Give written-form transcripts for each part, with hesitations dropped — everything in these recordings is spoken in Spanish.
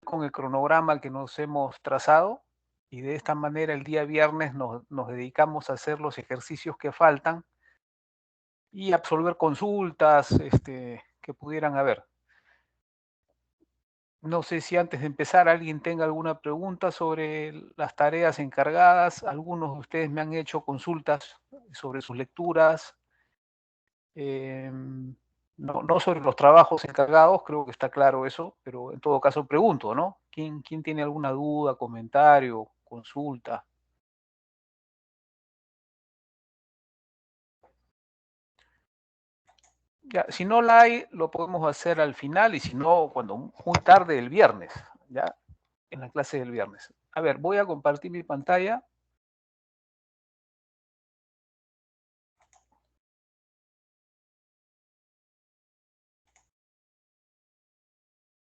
con el cronograma que nos hemos trazado y de esta manera el día viernes nos dedicamos a hacer los ejercicios que faltan y absolver consultas que pudieran haber. No sé si antes de empezar alguien tenga alguna pregunta sobre las tareas encargadas. Algunos de ustedes me han hecho consultas sobre sus lecturas, no sobre los trabajos encargados, creo que está claro eso, pero en todo caso pregunto, ¿no? ¿Quién tiene alguna duda, comentario, consulta? Ya, si no la hay, lo podemos hacer al final y si no, cuando muy tarde el viernes, ¿ya? En la clase del viernes. A ver, voy a compartir mi pantalla.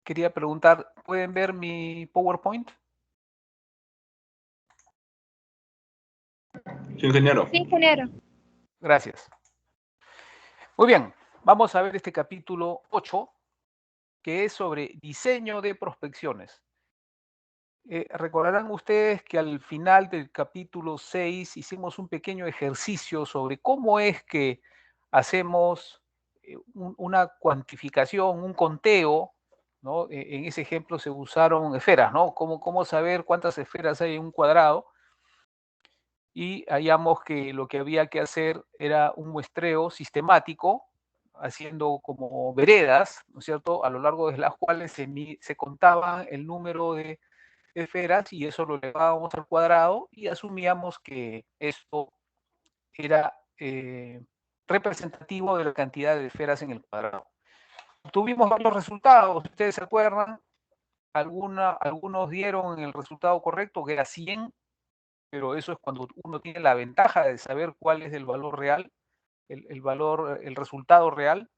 Quería preguntar, ¿pueden ver mi PowerPoint? Sí, ingeniero. Sí, ingeniero. Gracias. Muy bien, vamos a ver este capítulo 8, que es sobre diseño de prospecciones. Recordarán ustedes que al final del capítulo 6 hicimos un pequeño ejercicio sobre cómo es que hacemos una cuantificación, un conteo, ¿no? En ese ejemplo se usaron esferas, ¿no? Cómo saber cuántas esferas hay en un cuadrado. Y hallamos que lo que había que hacer era un muestreo sistemático, haciendo como veredas, ¿no es cierto?, a lo largo de las cuales se contaba el número de esferas y eso lo elevábamos al cuadrado y asumíamos que esto era representativo de la cantidad de esferas en el cuadrado. Tuvimos varios resultados, ustedes se acuerdan, algunos dieron el resultado correcto, que era 100, pero eso es cuando uno tiene la ventaja de saber cuál es el valor real, el resultado real.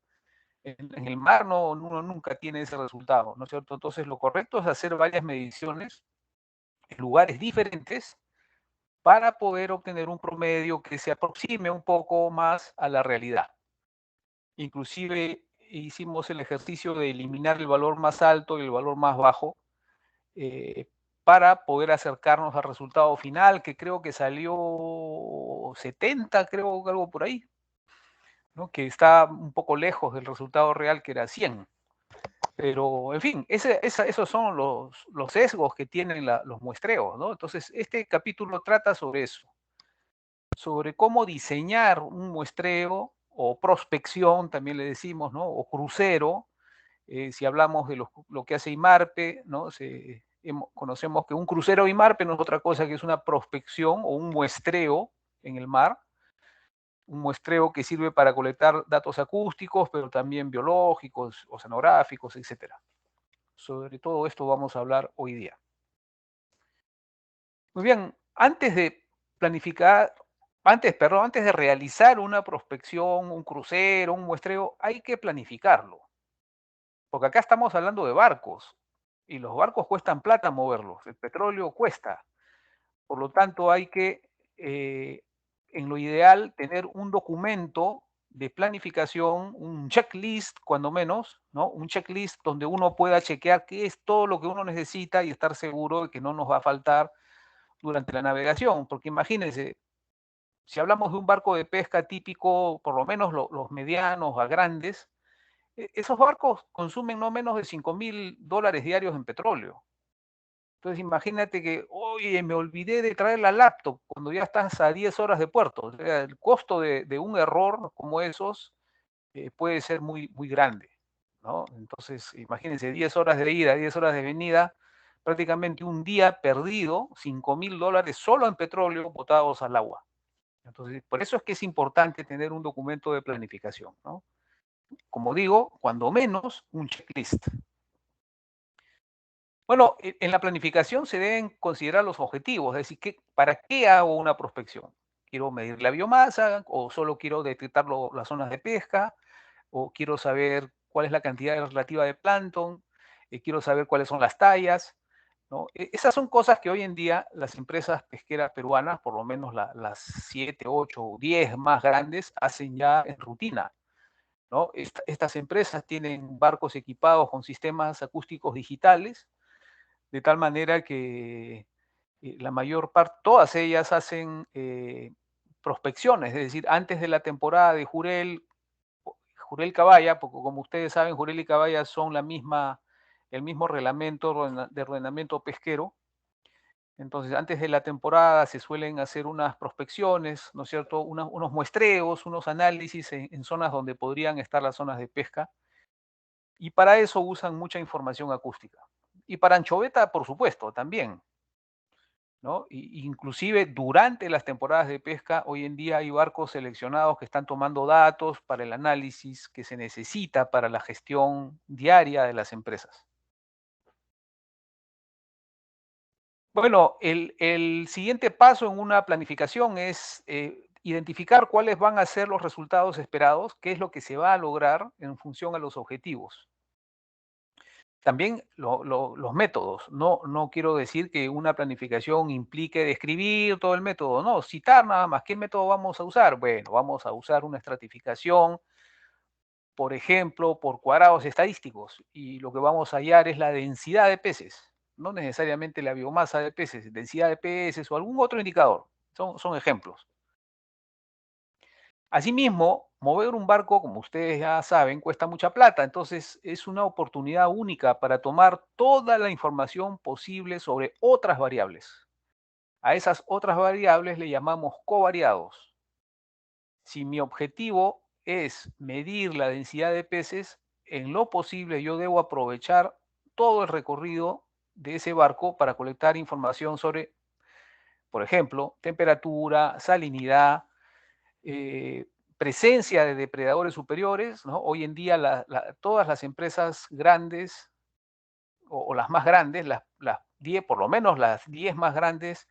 En el mar uno nunca tiene ese resultado, ¿no es cierto? Entonces lo correcto es hacer varias mediciones en lugares diferentes para poder obtener un promedio que se aproxime un poco más a la realidad. Inclusive hicimos el ejercicio de eliminar el valor más alto y el valor más bajo para poder acercarnos al resultado final, que creo que salió 70, creo, algo por ahí, ¿no? Que está un poco lejos del resultado real, que era 100. Pero, en fin, esos son los sesgos que tienen los muestreos, ¿no? Entonces, este capítulo trata sobre eso, sobre cómo diseñar un muestreo o prospección, también le decimos, ¿no? O crucero, si hablamos de lo que hace IMARPE, ¿no? Conocemos que un crucero IMARPE no es otra cosa que es una prospección o un muestreo en el mar, un muestreo que sirve para colectar datos acústicos, pero también biológicos, oceanográficos, etc. Sobre todo esto vamos a hablar hoy día. Muy bien, antes de realizar una prospección, un crucero, un muestreo, hay que planificarlo. Porque acá estamos hablando de barcos, y los barcos cuestan plata moverlos, el petróleo cuesta. Por lo tanto, hay que, en lo ideal, tener un documento de planificación, un checklist, cuando menos, ¿no? Un checklist donde uno pueda chequear qué es todo lo que uno necesita y estar seguro de que no nos va a faltar durante la navegación. Porque imagínense, si hablamos de un barco de pesca típico, por lo menos los medianos a grandes, esos barcos consumen no menos de $5,000 diarios en petróleo. Entonces imagínate que, oye, me olvidé de traer la laptop cuando ya estás a 10 horas de puerto. O sea, el costo de un error como esos puede ser muy, muy grande, ¿no? Entonces, imagínense, 10 horas de ida, 10 horas de venida, prácticamente un día perdido, $5,000 solo en petróleo botados al agua. Entonces, por eso es que es importante tener un documento de planificación, ¿no? Como digo, cuando menos, un checklist. Bueno, en la planificación se deben considerar los objetivos, es decir, ¿para qué hago una prospección? ¿Quiero medir la biomasa o solo quiero detectar las zonas de pesca? ¿O quiero saber cuál es la cantidad relativa de plancton? ¿Quiero saber cuáles son las tallas? ¿No? Esas son cosas que hoy en día las empresas pesqueras peruanas, por lo menos las 7, 8 o 10 más grandes, hacen ya en rutina, ¿no? Estas empresas tienen barcos equipados con sistemas acústicos digitales, de tal manera que la mayor parte, todas ellas hacen prospecciones, es decir, antes de la temporada de Jurel, Jurel Cabaya, porque como ustedes saben, Jurel y Cabaya son el mismo reglamento de ordenamiento pesquero. Entonces, antes de la temporada se suelen hacer unas prospecciones, ¿no es cierto? Unos muestreos, unos análisis en zonas donde podrían estar las zonas de pesca. Y para eso usan mucha información acústica. Y para anchoveta, por supuesto, también, ¿no? Inclusive durante las temporadas de pesca, hoy en día hay barcos seleccionados que están tomando datos para el análisis que se necesita para la gestión diaria de las empresas. Bueno, el siguiente paso en una planificación es identificar cuáles van a ser los resultados esperados, qué es lo que se va a lograr en función a los objetivos. También los métodos. No quiero decir que una planificación implique describir todo el método, no, citar nada más. ¿Qué método vamos a usar? Bueno, vamos a usar una estratificación, por ejemplo, por cuadrados estadísticos, y lo que vamos a hallar es la densidad de peces, no necesariamente la biomasa de peces, densidad de peces o algún otro indicador. Son ejemplos. Asimismo, mover un barco, como ustedes ya saben, cuesta mucha plata, entonces es una oportunidad única para tomar toda la información posible sobre otras variables. A esas otras variables le llamamos covariados. Si mi objetivo es medir la densidad de peces, en lo posible yo debo aprovechar todo el recorrido de ese barco para colectar información sobre, por ejemplo, temperatura, salinidad, eh, presencia de depredadores superiores, ¿no? Hoy en día todas las empresas grandes o las más grandes, las 10, por lo menos las 10 más grandes,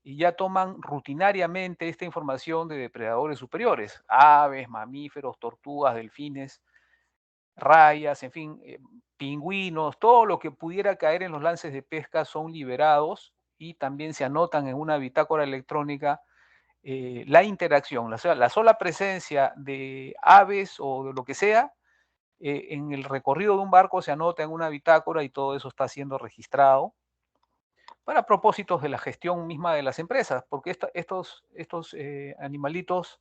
y ya toman rutinariamente esta información de depredadores superiores, aves, mamíferos, tortugas, delfines, rayas, en fin, pingüinos, todo lo que pudiera caer en los lances de pesca son liberados y también se anotan en una bitácora electrónica la interacción, la sola presencia de aves o de lo que sea, en el recorrido de un barco se anota en una bitácora y todo eso está siendo registrado para propósitos de la gestión misma de las empresas, porque estos animalitos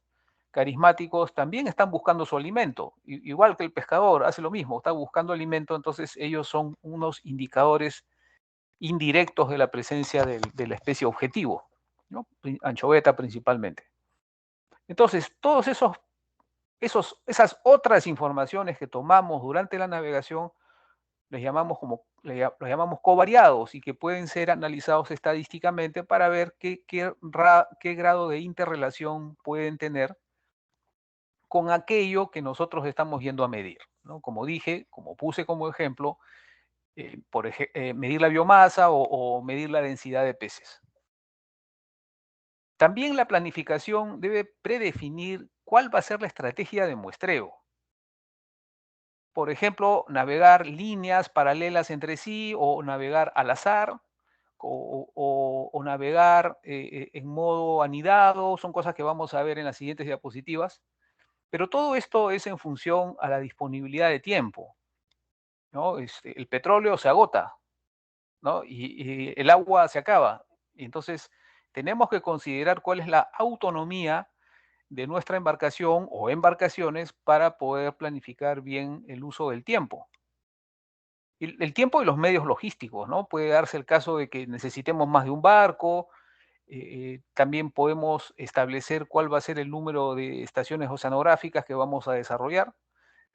carismáticos también están buscando su alimento, igual que el pescador hace lo mismo, está buscando alimento, entonces ellos son unos indicadores indirectos de la presencia de la especie objetivo, ¿no? Anchoveta principalmente. Entonces, todos esas otras informaciones que tomamos durante la navegación los llamamos covariados y que pueden ser analizados estadísticamente para ver qué grado de interrelación pueden tener con aquello que nosotros estamos yendo a medir, ¿no? Como dije, como puse como ejemplo, medir la biomasa o medir la densidad de peces. También la planificación debe predefinir cuál va a ser la estrategia de muestreo. Por ejemplo, navegar líneas paralelas entre sí o navegar al azar o navegar en modo anidado, son cosas que vamos a ver en las siguientes diapositivas, pero todo esto es en función a la disponibilidad de tiempo, ¿no? El petróleo se agota, ¿no? Y el agua se acaba. Y entonces, tenemos que considerar cuál es la autonomía de nuestra embarcación o embarcaciones para poder planificar bien el uso del tiempo. El tiempo y los medios logísticos, ¿no? Puede darse el caso de que necesitemos más de un barco, también podemos establecer cuál va a ser el número de estaciones oceanográficas que vamos a desarrollar.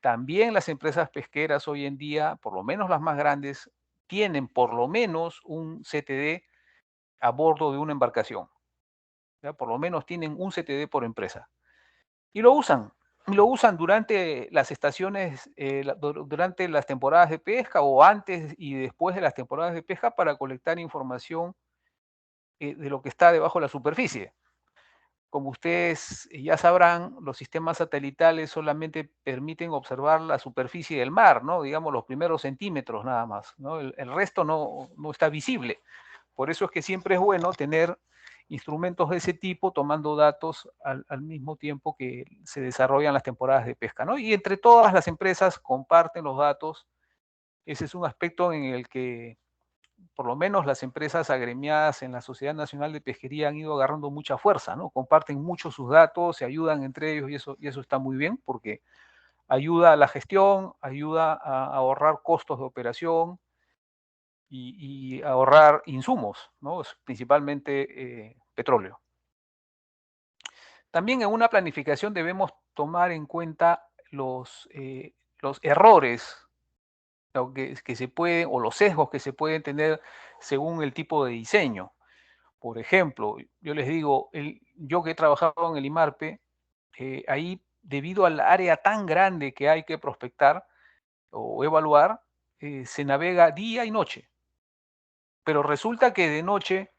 También las empresas pesqueras hoy en día, por lo menos las más grandes, tienen por lo menos un CTD a bordo de una embarcación. ¿Ya? Por lo menos tienen un CTD por empresa. Y lo usan durante las estaciones, durante las temporadas de pesca o antes y después de las temporadas de pesca para colectar información de lo que está debajo de la superficie. Como ustedes ya sabrán, los sistemas satelitales solamente permiten observar la superficie del mar, ¿no? Digamos los primeros centímetros nada más, ¿no? El resto no está visible. Por eso es que siempre es bueno tener instrumentos de ese tipo tomando datos al mismo tiempo que se desarrollan las temporadas de pesca, ¿no? Y entre todas las empresas comparten los datos. Ese es un aspecto en el que por lo menos las empresas agremiadas en la Sociedad Nacional de Pesquería han ido agarrando mucha fuerza, ¿no? Comparten mucho sus datos, se ayudan entre ellos y eso está muy bien porque ayuda a la gestión, ayuda a ahorrar costos de operación y ahorrar insumos, ¿no? Principalmente petróleo. También en una planificación debemos tomar en cuenta los errores que se pueden, o los sesgos que se pueden tener según el tipo de diseño. Por ejemplo, yo les digo, yo que he trabajado en el IMARPE, ahí debido al área tan grande que hay que prospectar o evaluar, se navega día y noche. Pero resulta que de noche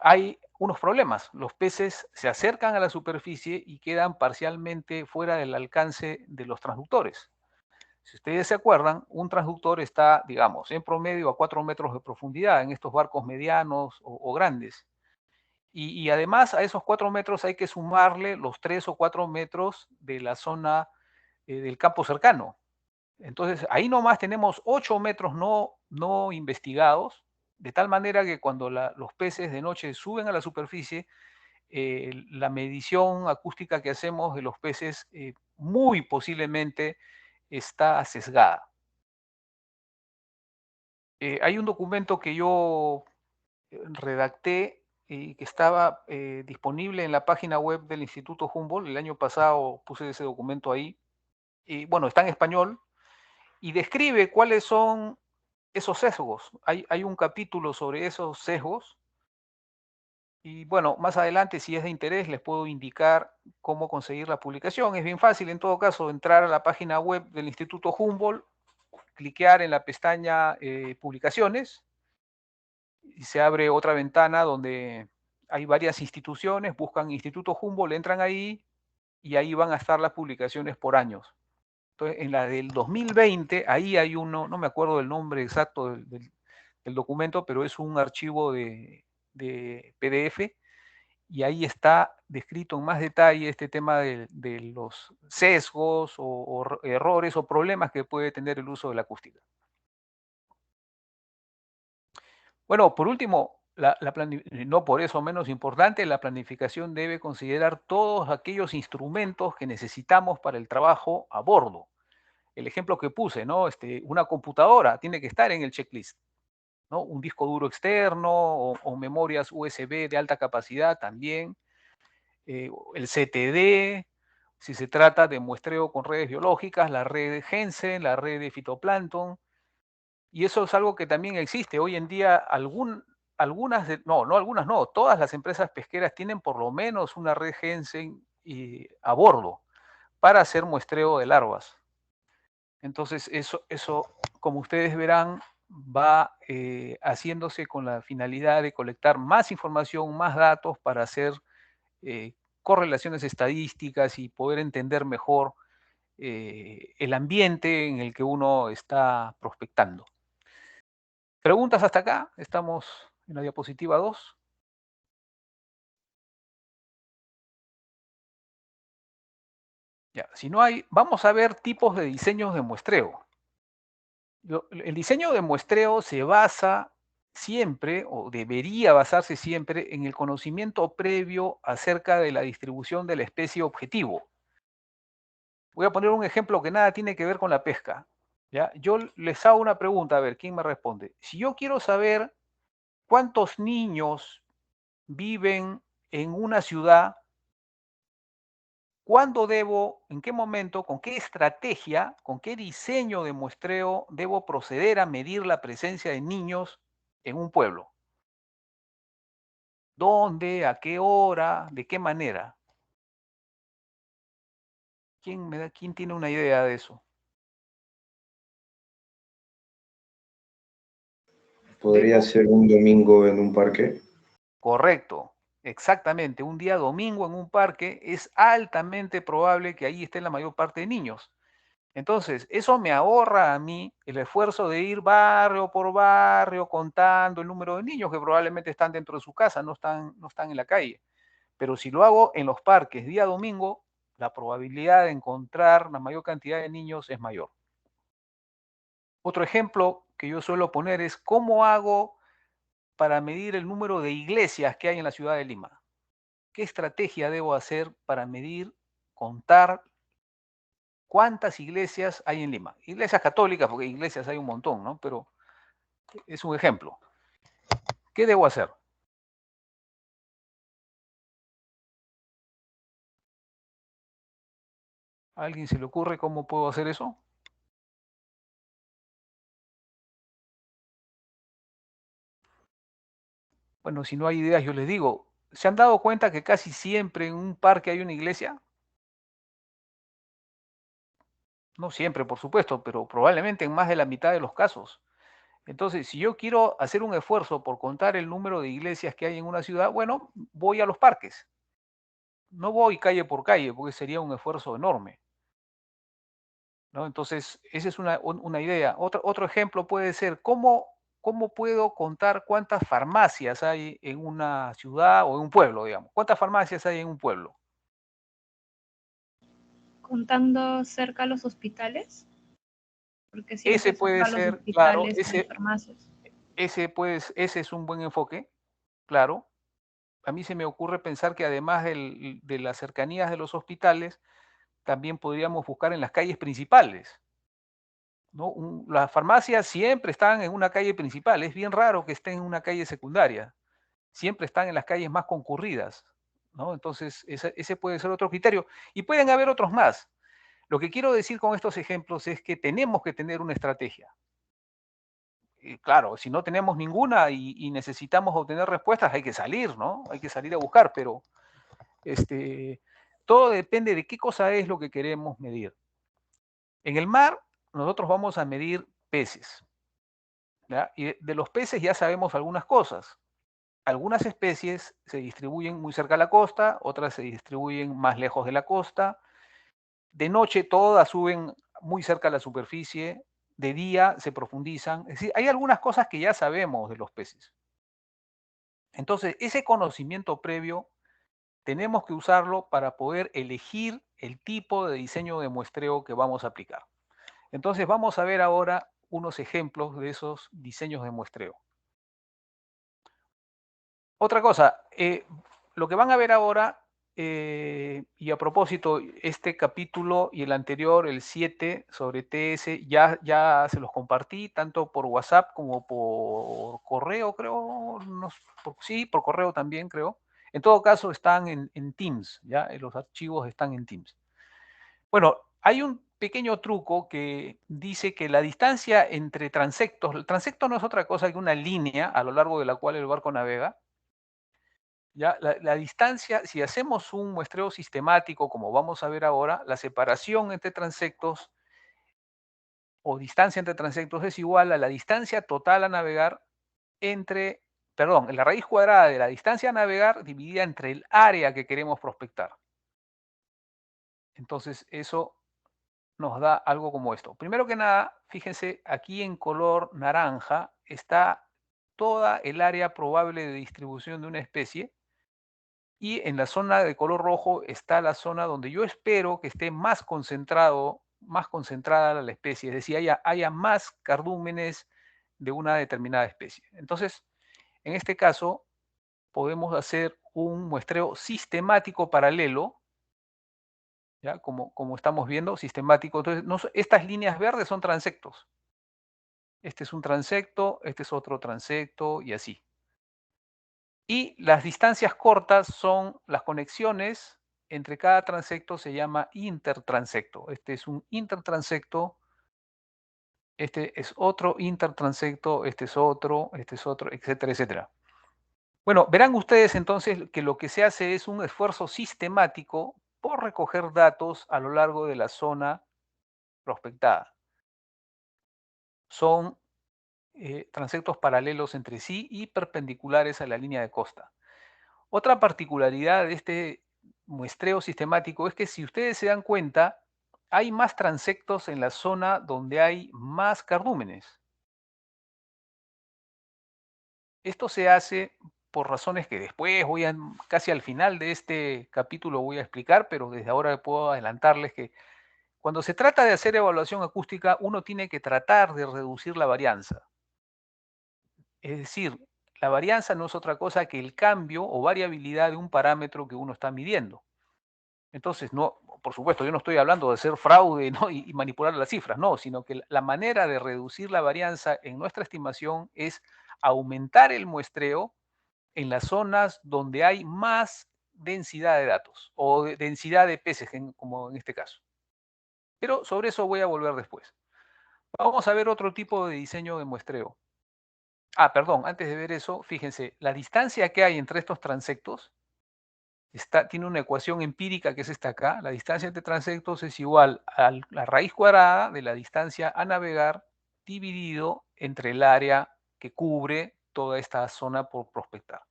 hay unos problemas. Los peces se acercan a la superficie y quedan parcialmente fuera del alcance de los transductores. Si ustedes se acuerdan, un transductor está, digamos, en promedio a 4 metros de profundidad en estos barcos medianos o grandes. Y además a esos 4 metros hay que sumarle los 3 o 4 metros de la zona del campo cercano. Entonces, ahí nomás tenemos 8 metros no investigados, de tal manera que cuando los peces de noche suben a la superficie, la medición acústica que hacemos de los peces muy posiblemente está sesgada. Hay un documento que yo redacté y que estaba disponible en la página web del Instituto Humboldt. El año pasado puse ese documento ahí. Y bueno, está en español y describe cuáles son esos sesgos. Hay un capítulo sobre esos sesgos. Y bueno, más adelante, si es de interés, les puedo indicar cómo conseguir la publicación. Es bien fácil, en todo caso, entrar a la página web del Instituto Humboldt, cliquear en la pestaña Publicaciones, y se abre otra ventana donde hay varias instituciones, buscan Instituto Humboldt, entran ahí y ahí van a estar las publicaciones por años. Entonces, en la del 2020, ahí hay uno, no me acuerdo del nombre exacto del documento, pero es un archivo de PDF y ahí está descrito en más detalle este tema de los sesgos o errores o problemas que puede tener el uso de la acústica. Bueno, por último, no por eso menos importante, la planificación debe considerar todos aquellos instrumentos que necesitamos para el trabajo a bordo. El ejemplo que puse, ¿no? Una computadora tiene que estar en el checklist, ¿no? Un disco duro externo o memorias USB de alta capacidad también. El CTD, si se trata de muestreo con redes biológicas, la red de Jensen, la red de fitoplancton. Y eso es algo que también existe. Hoy en día algunas no, todas las empresas pesqueras tienen por lo menos una red Jensen a bordo para hacer muestreo de larvas. Entonces eso como ustedes verán, va haciéndose con la finalidad de colectar más información, más datos para hacer correlaciones estadísticas y poder entender mejor el ambiente en el que uno está prospectando. ¿Preguntas hasta acá? Estamos en la diapositiva 2. Ya, si no hay, vamos a ver tipos de diseños de muestreo. El diseño de muestreo se basa siempre, o debería basarse siempre, en el conocimiento previo acerca de la distribución de la especie objetivo. Voy a poner un ejemplo que nada tiene que ver con la pesca. ¿Ya? Yo les hago una pregunta, a ver, ¿quién me responde? Si yo quiero saber cuántos niños viven en una ciudad, ¿cuándo debo, en qué momento, con qué estrategia, con qué diseño de muestreo debo proceder a medir la presencia de niños en un pueblo? ¿Dónde? ¿A qué hora? ¿De qué manera? ¿Quién tiene una idea de eso? Podría ser un domingo en un parque. Correcto, exactamente. Un día domingo en un parque es altamente probable que ahí esté la mayor parte de niños. Entonces, eso me ahorra a mí el esfuerzo de ir barrio por barrio contando el número de niños que probablemente están dentro de su casa, no están en la calle. Pero si lo hago en los parques día domingo, la probabilidad de encontrar la mayor cantidad de niños es mayor. Otro ejemplo que yo suelo poner es cómo hago para medir el número de iglesias que hay en la ciudad de Lima? ¿Qué estrategia debo hacer para medir, contar cuántas iglesias hay en Lima? Iglesias católicas, porque iglesias hay un montón, ¿no? Pero es un ejemplo. ¿Qué debo hacer? ¿A alguien se le ocurre cómo puedo hacer eso? Bueno, si no hay ideas, yo les digo, ¿se han dado cuenta que casi siempre en un parque hay una iglesia? No siempre, por supuesto, pero probablemente en más de la mitad de los casos. Entonces, si yo quiero hacer un esfuerzo por contar el número de iglesias que hay en una ciudad, bueno, voy a los parques. No voy calle por calle, porque sería un esfuerzo enorme, ¿no? Entonces, esa es una idea. Otro ejemplo puede ser, ¿cómo puedo contar cuántas farmacias hay en una ciudad o en un pueblo, digamos? ¿Cuántas farmacias hay en un pueblo? Contando cerca a los hospitales, porque Ese siempre puede cerca a los ser, claro, hospitales hay farmacias. ese es un buen enfoque, claro. A mí se me ocurre pensar que además de las cercanías de los hospitales, también podríamos buscar en las calles principales, ¿no? Las farmacias siempre están en una calle principal, es bien raro que estén en una calle secundaria, siempre están en las calles más concurridas, ¿no? Entonces, ese puede ser otro criterio. Y pueden haber otros más. Lo que quiero decir con estos ejemplos es que tenemos que tener una estrategia. Claro, si no tenemos ninguna y necesitamos obtener respuestas, hay que salir, ¿no? Hay que salir a buscar, pero este, todo depende de qué cosa es lo que queremos medir. En el mar, nosotros vamos a medir peces, ¿ya? Y de los peces ya sabemos algunas cosas. Algunas especies se distribuyen muy cerca de la costa, otras se distribuyen más lejos de la costa. De noche todas suben muy cerca a la superficie, de día se profundizan. Es decir, hay algunas cosas que ya sabemos de los peces. Entonces, ese conocimiento previo tenemos que usarlo para poder elegir el tipo de diseño de muestreo que vamos a aplicar. Entonces, vamos a ver ahora unos ejemplos de esos diseños de muestreo. Otra cosa, lo que van a ver ahora, y a propósito, este capítulo y el anterior, el 7 sobre TS, ya se los compartí, tanto por WhatsApp como por correo, creo. No, sí, por correo también, creo. En todo caso, están en Teams, ¿ya? Los archivos están en Teams. Bueno, hay un pequeño truco que dice que la distancia entre transectos, el transecto no es otra cosa que una línea a lo largo de la cual el barco navega. Ya, la distancia, si hacemos un muestreo sistemático, como vamos a ver ahora, la separación entre transectos o distancia entre transectos es igual a la distancia total a navegar entre, perdón, la raíz cuadrada de la distancia a navegar dividida entre el área que queremos prospectar. Entonces, eso nos da algo como esto. Primero que nada, fíjense, aquí en color naranja está toda el área probable de distribución de una especie. Y en la zona de color rojo está la zona donde yo espero que esté más concentrado, más concentrada la especie, es decir, haya más cardúmenes de una determinada especie. Entonces, en este caso, podemos hacer un muestreo sistemático paralelo, ¿ya? Como estamos viendo, sistemático. Entonces, estas líneas verdes son transectos. Este es un transecto, este es otro transecto y así. Y las distancias cortas son las conexiones entre cada transecto, se llama intertransecto. Este es un intertransecto, este es otro intertransecto, este es otro, etcétera, etcétera. Bueno, verán ustedes entonces que lo que se hace es un esfuerzo sistemático por recoger datos a lo largo de la zona prospectada. Son transectos paralelos entre sí y perpendiculares a la línea de costa. Otra particularidad de este muestreo sistemático es que si ustedes se dan cuenta, hay más transectos en la zona donde hay más cardúmenes. Esto se hace por razones que después casi al final de este capítulo voy a explicar, pero desde ahora puedo adelantarles que cuando se trata de hacer evaluación acústica, uno tiene que tratar de reducir la varianza. Es decir, la varianza no es otra cosa que el cambio o variabilidad de un parámetro que uno está midiendo. Entonces, no, por supuesto, yo no estoy hablando de hacer fraude, ¿no? y manipular las cifras, no, sino que la manera de reducir la varianza en nuestra estimación es aumentar el muestreo en las zonas donde hay más densidad de datos o densidad de peces, como en este caso. Pero sobre eso voy a volver después. Vamos a ver otro tipo de diseño de muestreo. Ah, perdón, antes de ver eso, fíjense, la distancia que hay entre estos transectos tiene una ecuación empírica que es esta acá. La distancia entre transectos es igual a la raíz cuadrada de la distancia a navegar dividido entre el área que cubre toda esta zona por prospectar.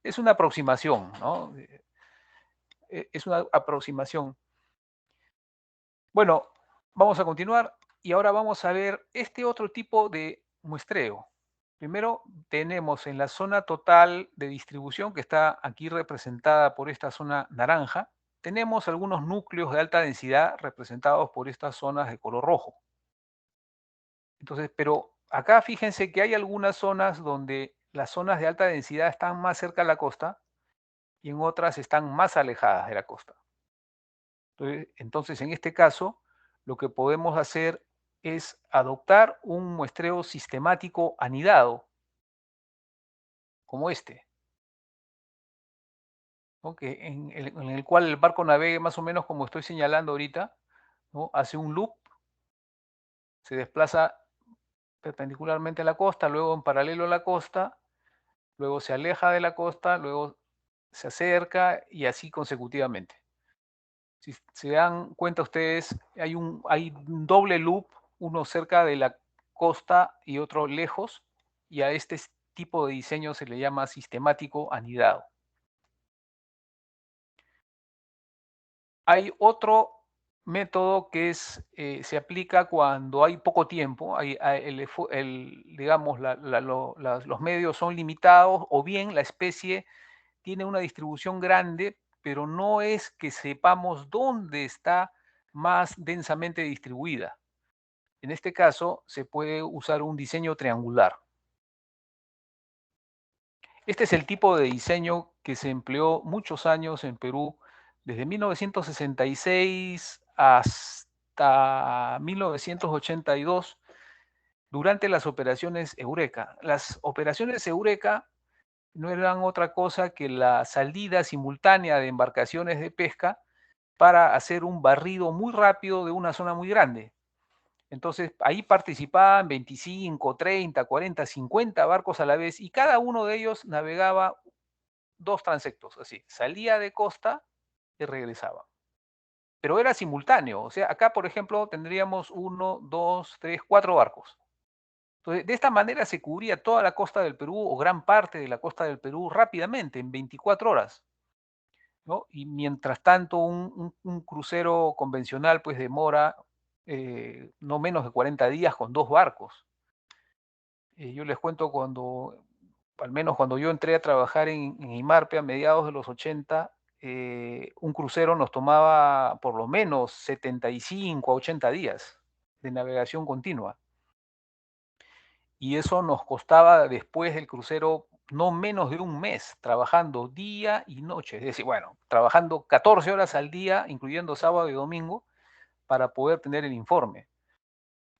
Es una aproximación, ¿no? Es una aproximación. Bueno, vamos a continuar y ahora vamos a ver este otro tipo de muestreo. Primero tenemos en la zona total de distribución, que está aquí representada por esta zona naranja, tenemos algunos núcleos de alta densidad representados por estas zonas de color rojo. Entonces, pero acá fíjense que hay algunas zonas donde las zonas de alta densidad están más cerca de la costa y en otras están más alejadas de la costa. Entonces, en este caso, lo que podemos hacer es adoptar un muestreo sistemático anidado, como este, ¿no? En el cual el barco navegue más o menos como estoy señalando ahorita, ¿no? Hace un loop, se desplaza perpendicularmente a la costa, luego en paralelo a la costa, luego se aleja de la costa, luego se acerca y así consecutivamente. Si se dan cuenta ustedes, hay un doble loop, uno cerca de la costa y otro lejos, y a este tipo de diseño se le llama sistemático anidado. Hay otro método que se aplica cuando hay poco tiempo, digamos, los medios son limitados o bien la especie tiene una distribución grande, pero no es que sepamos dónde está más densamente distribuida. En este caso, se puede usar un diseño triangular. Este es el tipo de diseño que se empleó muchos años en Perú, desde 1966 hasta 1982, durante las operaciones Eureka. Las operaciones Eureka no eran otra cosa que la salida simultánea de embarcaciones de pesca para hacer un barrido muy rápido de una zona muy grande. Entonces, ahí participaban 25, 30, 40, 50 barcos a la vez y cada uno de ellos navegaba 2 transectos, así, salía de costa y regresaba. Pero era simultáneo, o sea, acá, por ejemplo, tendríamos 1, 2, 3, 4 barcos. Entonces, de esta manera se cubría toda la costa del Perú o gran parte de la costa del Perú rápidamente, en 24 horas, ¿no? Y mientras tanto, un crucero convencional pues demora no menos de 40 días con 2 barcos. Yo les cuento al menos cuando yo entré a trabajar en IMARPE a mediados de los 80, un crucero nos tomaba por lo menos 75 a 80 días de navegación continua. Y eso nos costaba después del crucero no menos de un mes, trabajando día y noche. Es decir, bueno, trabajando 14 horas al día, incluyendo sábado y domingo, para poder tener el informe.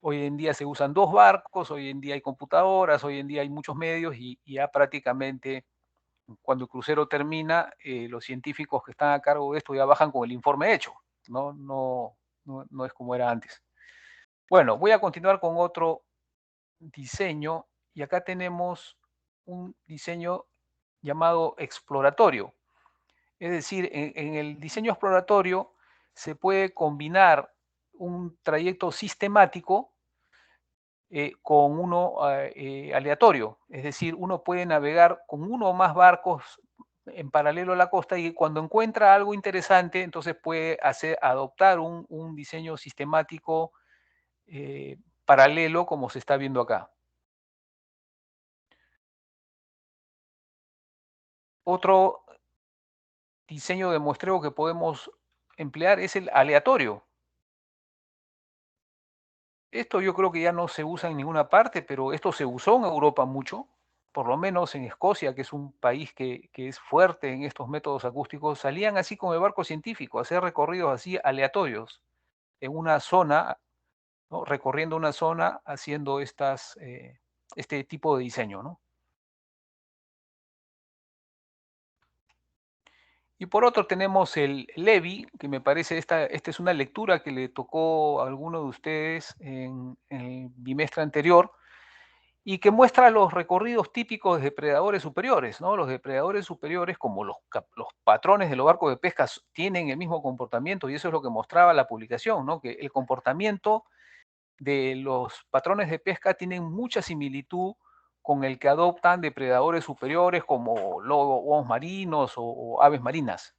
Hoy en día se usan 2 barcos, hoy en día hay computadoras, hoy en día hay muchos medios y ya prácticamente cuando el crucero termina, los científicos que están a cargo de esto ya bajan con el informe hecho, no es como era antes. Bueno, voy a continuar con otro diseño y acá tenemos un diseño llamado exploratorio. Es decir, en el diseño exploratorio se puede combinar un trayecto sistemático con uno aleatorio. Es decir, uno puede navegar con uno o más barcos en paralelo a la costa y cuando encuentra algo interesante, entonces puede adoptar un diseño sistemático paralelo como se está viendo acá. Otro diseño de muestreo que podemos emplear es el aleatorio. Esto yo creo que ya no se usa en ninguna parte, pero esto se usó en Europa mucho. por lo menos en Escocia, que es un país que es fuerte en estos métodos acústicos, salían así con el barco científico, a hacer recorridos así aleatorios en una zona, ¿no? Recorriendo una zona, haciendo este tipo de diseño, ¿no? Y por otro tenemos el Levi, que me parece esta es una lectura que le tocó a alguno de ustedes en el bimestre anterior, y que muestra los recorridos típicos de depredadores superiores, ¿no? Los depredadores superiores, como los patrones de los barcos de pesca, tienen el mismo comportamiento, y eso es lo que mostraba la publicación, ¿no? Que el comportamiento de los patrones de pesca tienen mucha similitud con el que adoptan depredadores superiores como lobos marinos o aves marinas.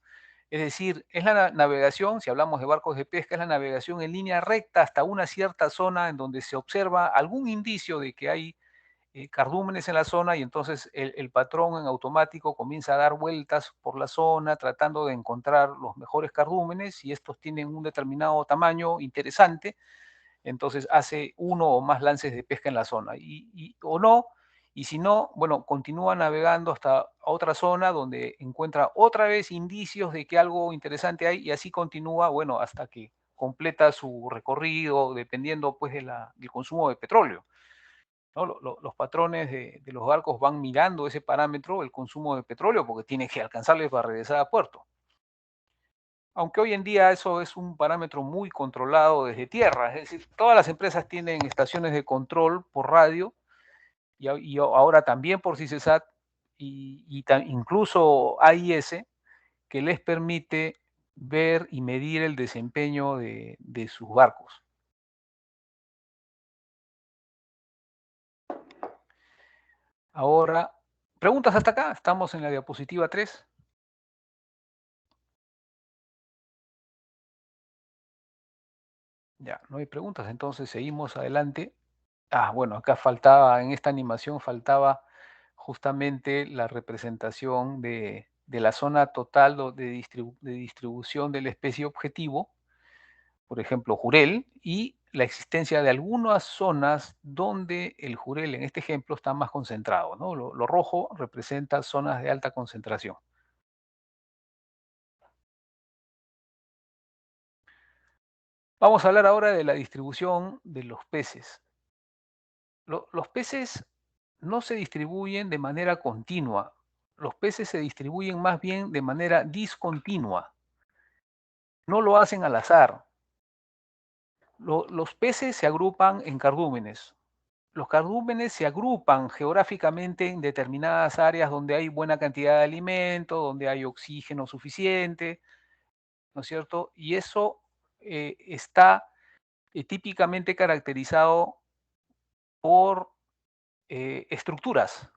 Es decir, es la navegación, si hablamos de barcos de pesca, es la navegación en línea recta hasta una cierta zona en donde se observa algún indicio de que hay cardúmenes en la zona, y entonces el patrón en automático comienza a dar vueltas por la zona tratando de encontrar los mejores cardúmenes, y estos tienen un determinado tamaño interesante, entonces hace uno o más lances de pesca en la zona, o no, y si no, bueno, continúa navegando hasta otra zona donde encuentra otra vez indicios de que algo interesante hay, y así continúa, bueno, hasta que completa su recorrido, dependiendo pues del consumo de petróleo, ¿no? Los patrones de los barcos van mirando ese parámetro, el consumo de petróleo, porque tiene que alcanzarles para regresar a puerto. Aunque hoy en día eso es un parámetro muy controlado desde tierra, es decir, todas las empresas tienen estaciones de control por radio, y ahora también por CICESAT, incluso AIS, que les permite ver y medir el desempeño de sus barcos. Ahora, ¿preguntas hasta acá? Estamos en la diapositiva 3. Ya, no hay preguntas, entonces seguimos adelante. Bueno, acá faltaba, en esta animación faltaba justamente la representación de la zona total de distribución de la especie objetivo, por ejemplo, jurel, y la existencia de algunas zonas donde el jurel, en este ejemplo, está más concentrado, ¿no? Lo rojo representa zonas de alta concentración. Vamos a hablar ahora de la distribución de los peces. Los peces no se distribuyen de manera continua. Los peces se distribuyen más bien de manera discontinua. No lo hacen al azar. Los peces se agrupan en cardúmenes. Los cardúmenes se agrupan geográficamente en determinadas áreas donde hay buena cantidad de alimento, donde hay oxígeno suficiente, ¿no es cierto? Y eso está típicamente caracterizado por estructuras.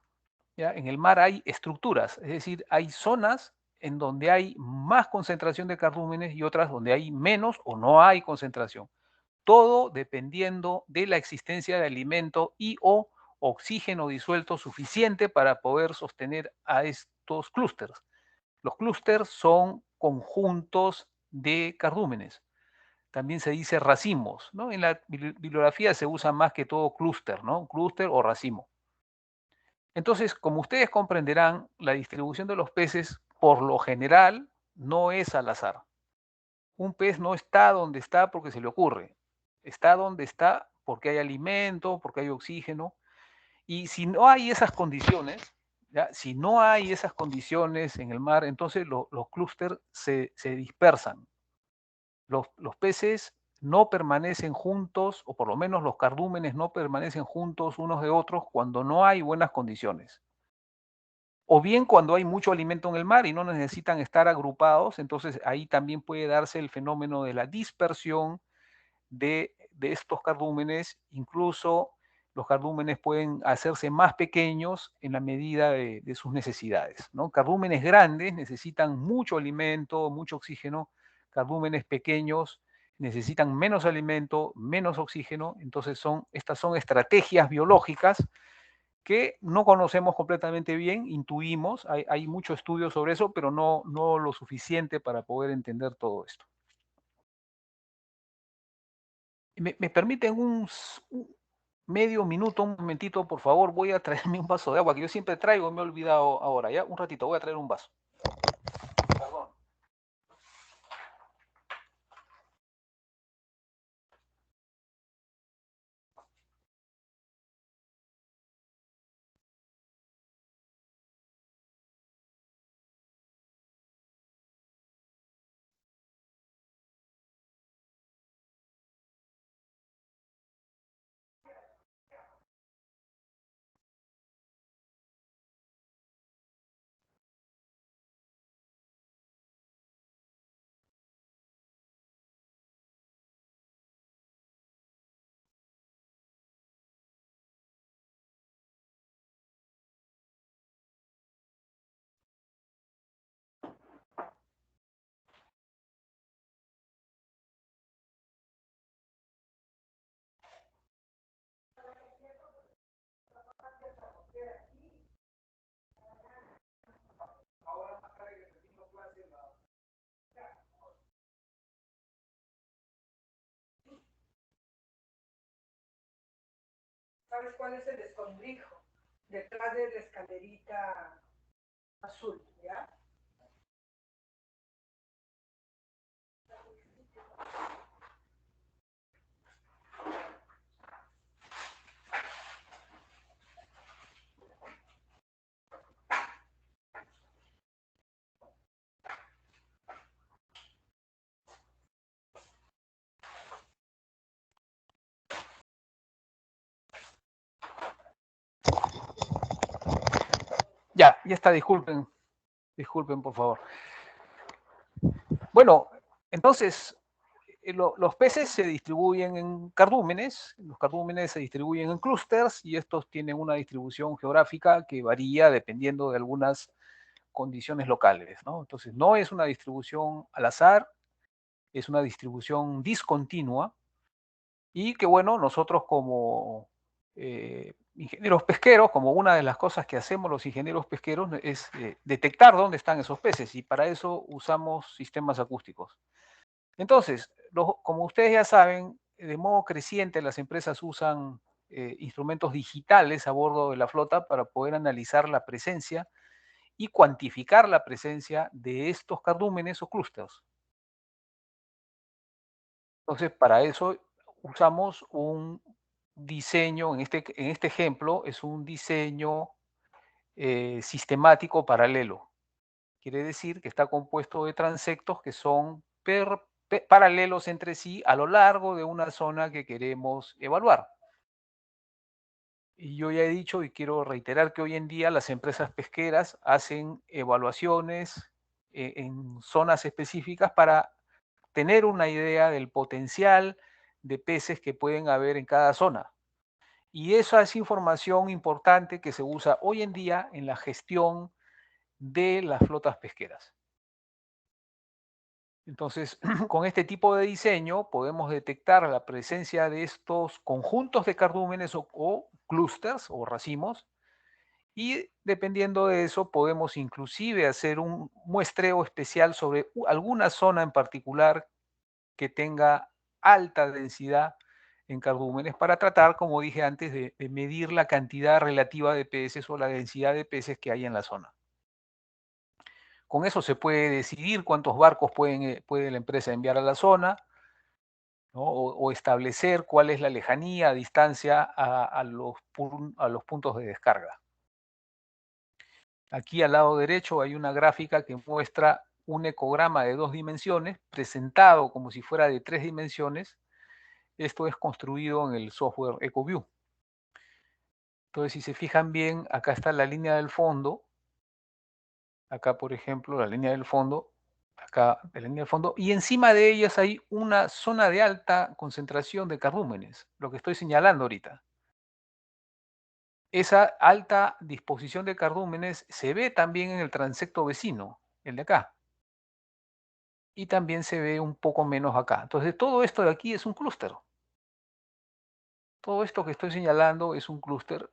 ¿Ya? En el mar hay estructuras, es decir, hay zonas en donde hay más concentración de cardúmenes y otras donde hay menos o no hay concentración. Todo dependiendo de la existencia de alimento y o oxígeno disuelto suficiente para poder sostener a estos clústeres. Los clústeres son conjuntos de cardúmenes. También se dice racimos, ¿no? En la bibliografía se usa más que todo clúster, ¿no? Clúster o racimo. Entonces, como ustedes comprenderán, la distribución de los peces, por lo general, no es al azar. Un pez no está donde está porque se le ocurre. Está donde está porque hay alimento, porque hay oxígeno. Y si no hay esas condiciones, ¿ya? Si no hay esas condiciones en el mar, entonces los clústeres se dispersan. Los peces no permanecen juntos, o por lo menos los cardúmenes no permanecen juntos unos de otros cuando no hay buenas condiciones. O bien cuando hay mucho alimento en el mar y no necesitan estar agrupados, entonces ahí también puede darse el fenómeno de la dispersión de estos cardúmenes. Incluso los cardúmenes pueden hacerse más pequeños en la medida de sus necesidades, ¿no? Cardúmenes grandes necesitan mucho alimento, mucho oxígeno. Cardúmenes pequeños necesitan menos alimento, menos oxígeno. Entonces estas son estrategias biológicas que no conocemos completamente bien, intuimos, hay mucho estudio sobre eso, pero no lo suficiente para poder entender todo esto. ¿Me permiten medio minuto, un momentito, por favor, voy a traerme un vaso de agua, que yo siempre traigo, me he olvidado ahora, ya, un ratito, voy a traer un vaso. Perdón. ¿Sabes cuál es el escondrijo? Detrás de la escalerita azul, ¿ya? Ya está, disculpen, por favor. Bueno, entonces, los peces se distribuyen en cardúmenes, los cardúmenes se distribuyen en clústeres y estos tienen una distribución geográfica que varía dependiendo de algunas condiciones locales, ¿no? Entonces, no es una distribución al azar, es una distribución discontinua y que, bueno, nosotros como ingenieros pesqueros, como una de las cosas que hacemos los ingenieros pesqueros es detectar dónde están esos peces y para eso usamos sistemas acústicos. Entonces, como ustedes ya saben, de modo creciente las empresas usan instrumentos digitales a bordo de la flota para poder analizar la presencia y cuantificar la presencia de estos cardúmenes o clústeres. Entonces, para eso usamos un diseño, en este ejemplo, es un diseño sistemático paralelo. Quiere decir que está compuesto de transectos que son paralelos entre sí a lo largo de una zona que queremos evaluar. Y yo ya he dicho y quiero reiterar que hoy en día las empresas pesqueras hacen evaluaciones en zonas específicas para tener una idea del potencial de peces que pueden haber en cada zona. Y esa es información importante que se usa hoy en día en la gestión de las flotas pesqueras. Entonces, con este tipo de diseño podemos detectar la presencia de estos conjuntos de cardúmenes o clústeres o racimos y dependiendo de eso podemos inclusive hacer un muestreo especial sobre alguna zona en particular que tenga alta densidad en cardúmenes para tratar, como dije antes, de medir la cantidad relativa de peces o la densidad de peces que hay en la zona. Con eso se puede decidir cuántos barcos puede la empresa enviar a la zona, ¿no? O establecer cuál es la lejanía, distancia a los puntos de descarga. Aquí al lado derecho hay una gráfica que muestra un ecograma de 2 dimensiones, presentado como si fuera de 3 dimensiones. Esto es construido en el software EcoView. Entonces, si se fijan bien, acá está la línea del fondo. Acá, por ejemplo, la línea del fondo. Acá, la línea del fondo. Y encima de ellas hay una zona de alta concentración de cardúmenes, lo que estoy señalando ahorita. Esa alta disposición de cardúmenes se ve también en el transecto vecino, el de acá. Y también se ve un poco menos acá. Entonces, todo esto de aquí es un clúster. Todo esto que estoy señalando es un clúster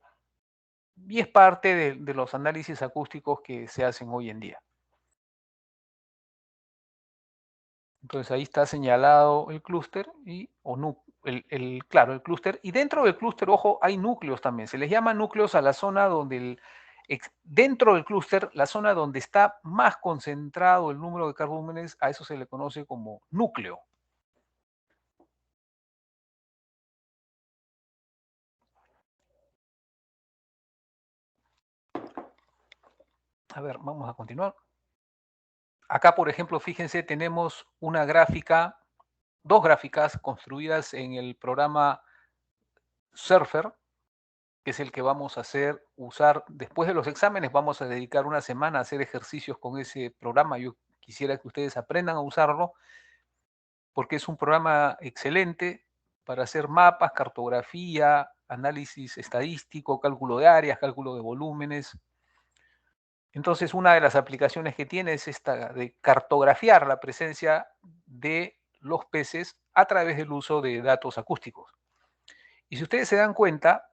y es parte de los análisis acústicos que se hacen hoy en día. Entonces ahí está señalado el clúster claro, el clúster. Y dentro del clúster, ojo, hay núcleos también. Se les llama núcleos a la zona donde dentro del clúster, la zona donde está más concentrado el número de cardúmenes, a eso se le conoce como núcleo. A ver, vamos a continuar. Acá, por ejemplo, fíjense, tenemos una gráfica, dos gráficas construidas en el programa Surfer, que es el que vamos a usar después de los exámenes. Vamos a dedicar una semana a hacer ejercicios con ese programa. Yo quisiera que ustedes aprendan a usarlo, porque es un programa excelente para hacer mapas, cartografía, análisis estadístico, cálculo de áreas, cálculo de volúmenes. Entonces, una de las aplicaciones que tiene es esta de cartografiar la presencia de los peces a través del uso de datos acústicos. Y si ustedes se dan cuenta,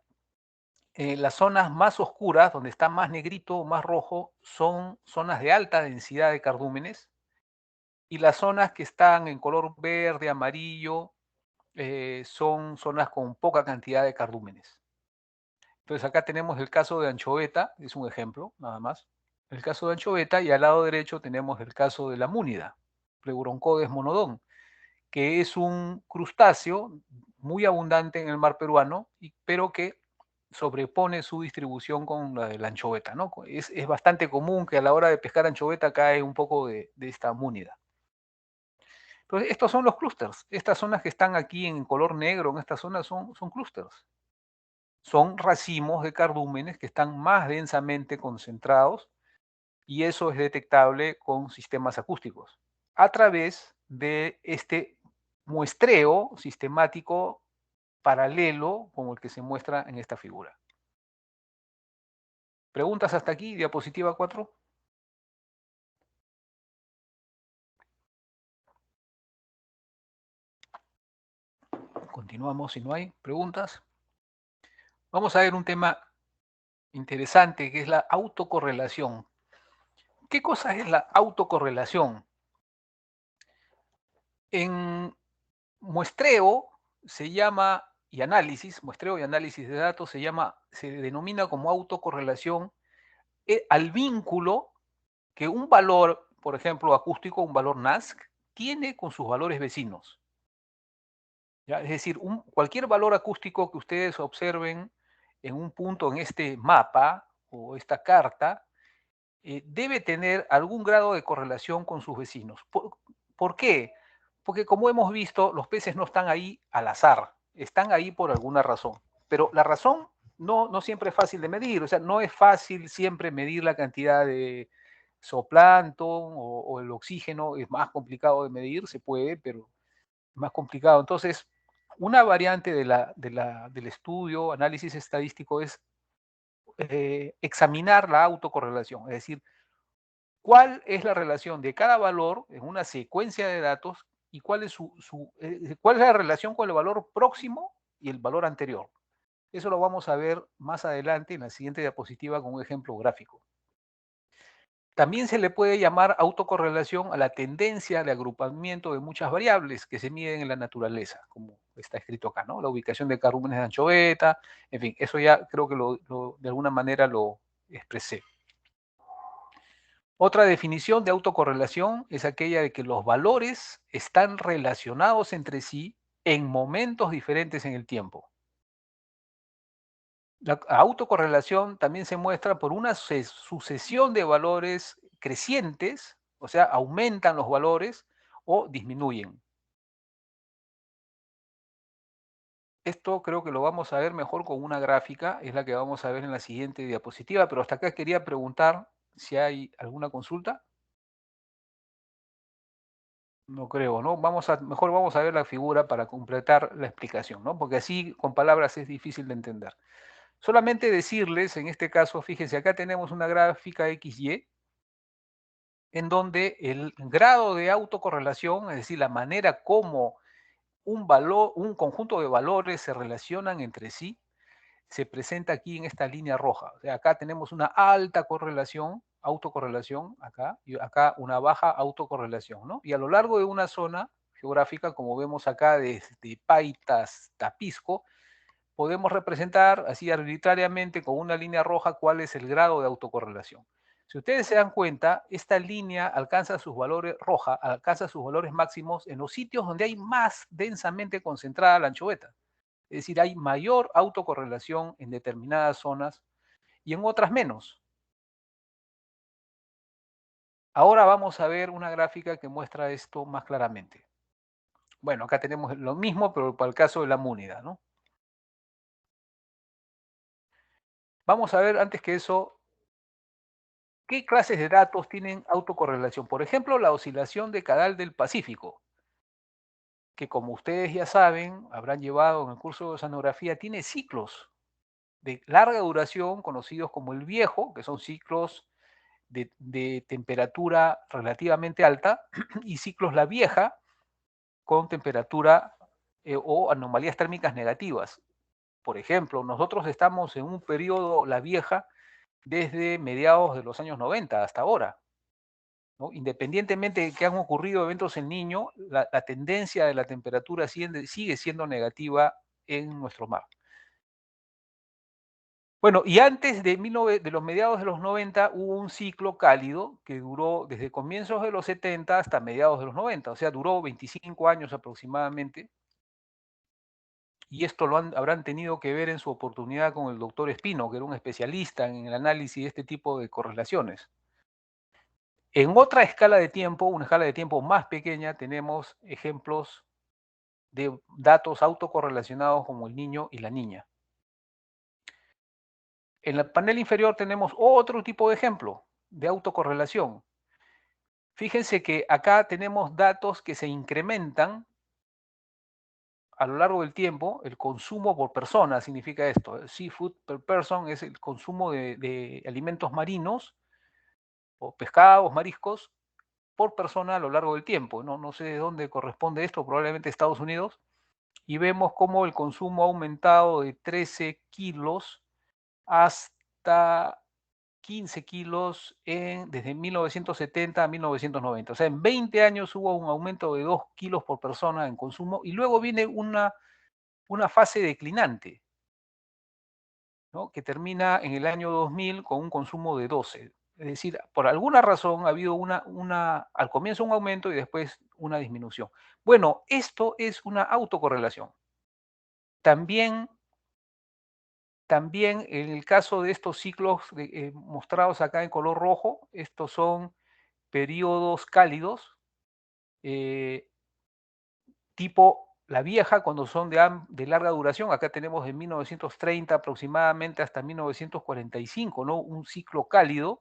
las zonas más oscuras, donde está más negrito o más rojo, son zonas de alta densidad de cardúmenes, y las zonas que están en color verde, amarillo, son zonas con poca cantidad de cardúmenes. Entonces acá tenemos el caso de anchoveta, es un ejemplo, nada más. El caso de anchoveta, y al lado derecho tenemos el caso de la múnida, Pleuroncodes monodon, que es un crustáceo muy abundante en el mar peruano, pero que sobrepone su distribución con la de la anchoveta, ¿no? Es bastante común que a la hora de pescar anchoveta cae un poco de esta múnida. Entonces, estos son los clústeres. Estas zonas que están aquí en color negro, en esta zona, son clústeres. Son racimos de cardúmenes que están más densamente concentrados, y eso es detectable con sistemas acústicos a través de este muestreo sistemático paralelo como el que se muestra en esta figura. ¿Preguntas hasta aquí? Diapositiva 4. Continuamos si no hay preguntas. Vamos a ver un tema interesante que es la autocorrelación. ¿Qué cosa es la autocorrelación? En muestreo se llama, y análisis, muestreo y análisis de datos se denomina como autocorrelación al vínculo que un valor, por ejemplo, acústico, un valor NASC, tiene con sus valores vecinos. ¿Ya? Es decir, cualquier valor acústico que ustedes observen en un punto en este mapa o esta carta, debe tener algún grado de correlación con sus vecinos. ¿Por qué? Porque como hemos visto, los peces no están ahí al azar, están ahí por alguna razón. Pero la razón no siempre es fácil de medir, o sea, no es fácil siempre medir la cantidad de zooplancton o el oxígeno, es más complicado de medir, se puede, pero es más complicado. Entonces, una variante del estudio, análisis estadístico, es examinar la autocorrelación, es decir, cuál es la relación de cada valor en una secuencia de datos y cuál es cuál es la relación con el valor próximo y el valor anterior. Eso lo vamos a ver más adelante en la siguiente diapositiva con un ejemplo gráfico. También se le puede llamar autocorrelación a la tendencia de agrupamiento de muchas variables que se miden en la naturaleza, como está escrito acá, ¿no? La ubicación de cardúmenes de anchoveta, en fin, eso ya creo que de alguna manera lo expresé. Otra definición de autocorrelación es aquella de que los valores están relacionados entre sí en momentos diferentes en el tiempo. La autocorrelación también se muestra por una sucesión de valores crecientes, o sea, aumentan los valores o disminuyen. Esto creo que lo vamos a ver mejor con una gráfica, es la que vamos a ver en la siguiente diapositiva, pero hasta acá quería preguntar si hay alguna consulta. No creo, ¿no? Mejor vamos a ver la figura para completar la explicación, ¿no? Porque así con palabras es difícil de entender. Solamente decirles, en este caso, fíjense, acá tenemos una gráfica XY, en donde el grado de autocorrelación, es decir, la manera como un conjunto de valores se relacionan entre sí, se presenta aquí en esta línea roja. O sea, acá tenemos una alta correlación, autocorrelación, acá, y acá una baja autocorrelación, ¿no? Y a lo largo de una zona geográfica, como vemos acá desde Paita hasta Pisco, podemos representar así arbitrariamente con una línea roja cuál es el grado de autocorrelación. Si ustedes se dan cuenta, esta línea alcanza sus valores roja, alcanza sus valores máximos en los sitios donde hay más densamente concentrada la anchoveta. Es decir, hay mayor autocorrelación en determinadas zonas y en otras menos. Ahora vamos a ver una gráfica que muestra esto más claramente. Bueno, acá tenemos lo mismo, pero para el caso de la Múnida, ¿no? Vamos a ver antes que eso, ¿qué clases de datos tienen autocorrelación? Por ejemplo, la oscilación decadal del Pacífico, que como ustedes ya saben, habrán llevado en el curso de oceanografía, tiene ciclos de larga duración, conocidos como el viejo, que son ciclos de temperatura relativamente alta, y ciclos la vieja, con temperatura o anomalías térmicas negativas. Por ejemplo, nosotros estamos en un periodo, la vieja, desde mediados de los años 90 hasta ahora, ¿no? Independientemente de que han ocurrido eventos en Niño, la tendencia de la temperatura sigue siendo negativa en nuestro mar. Bueno, y antes de los mediados de los 90 hubo un ciclo cálido que duró desde comienzos de los 70 hasta mediados de los 90, o sea, duró 25 años aproximadamente, y esto habrán tenido que ver en su oportunidad con el doctor Espino, que era un especialista en el análisis de este tipo de correlaciones. En otra escala de tiempo, una escala de tiempo más pequeña, tenemos ejemplos de datos autocorrelacionados como el niño y la niña. En el panel inferior tenemos otro tipo de ejemplo de autocorrelación. Fíjense que acá tenemos datos que se incrementan a lo largo del tiempo. El consumo por persona significa esto. Seafood per person es el consumo de alimentos marinos o pescados, mariscos, por persona a lo largo del tiempo. No sé de dónde corresponde esto, probablemente Estados Unidos. Y vemos cómo el consumo ha aumentado de 13 kilos hasta 15 kilos desde 1970 a 1990. O sea, en 20 años hubo un aumento de 2 kilos por persona en consumo y luego viene una fase declinante, ¿no? Que termina en el año 2000 con un consumo de 12. Es decir, por alguna razón ha habido al comienzo un aumento y después una disminución. Bueno, esto es una autocorrelación. También en el caso de estos ciclos mostrados acá en color rojo, estos son periodos cálidos, tipo la vieja, cuando son de larga duración. Acá tenemos de 1930 aproximadamente hasta 1945, ¿no? Un ciclo cálido.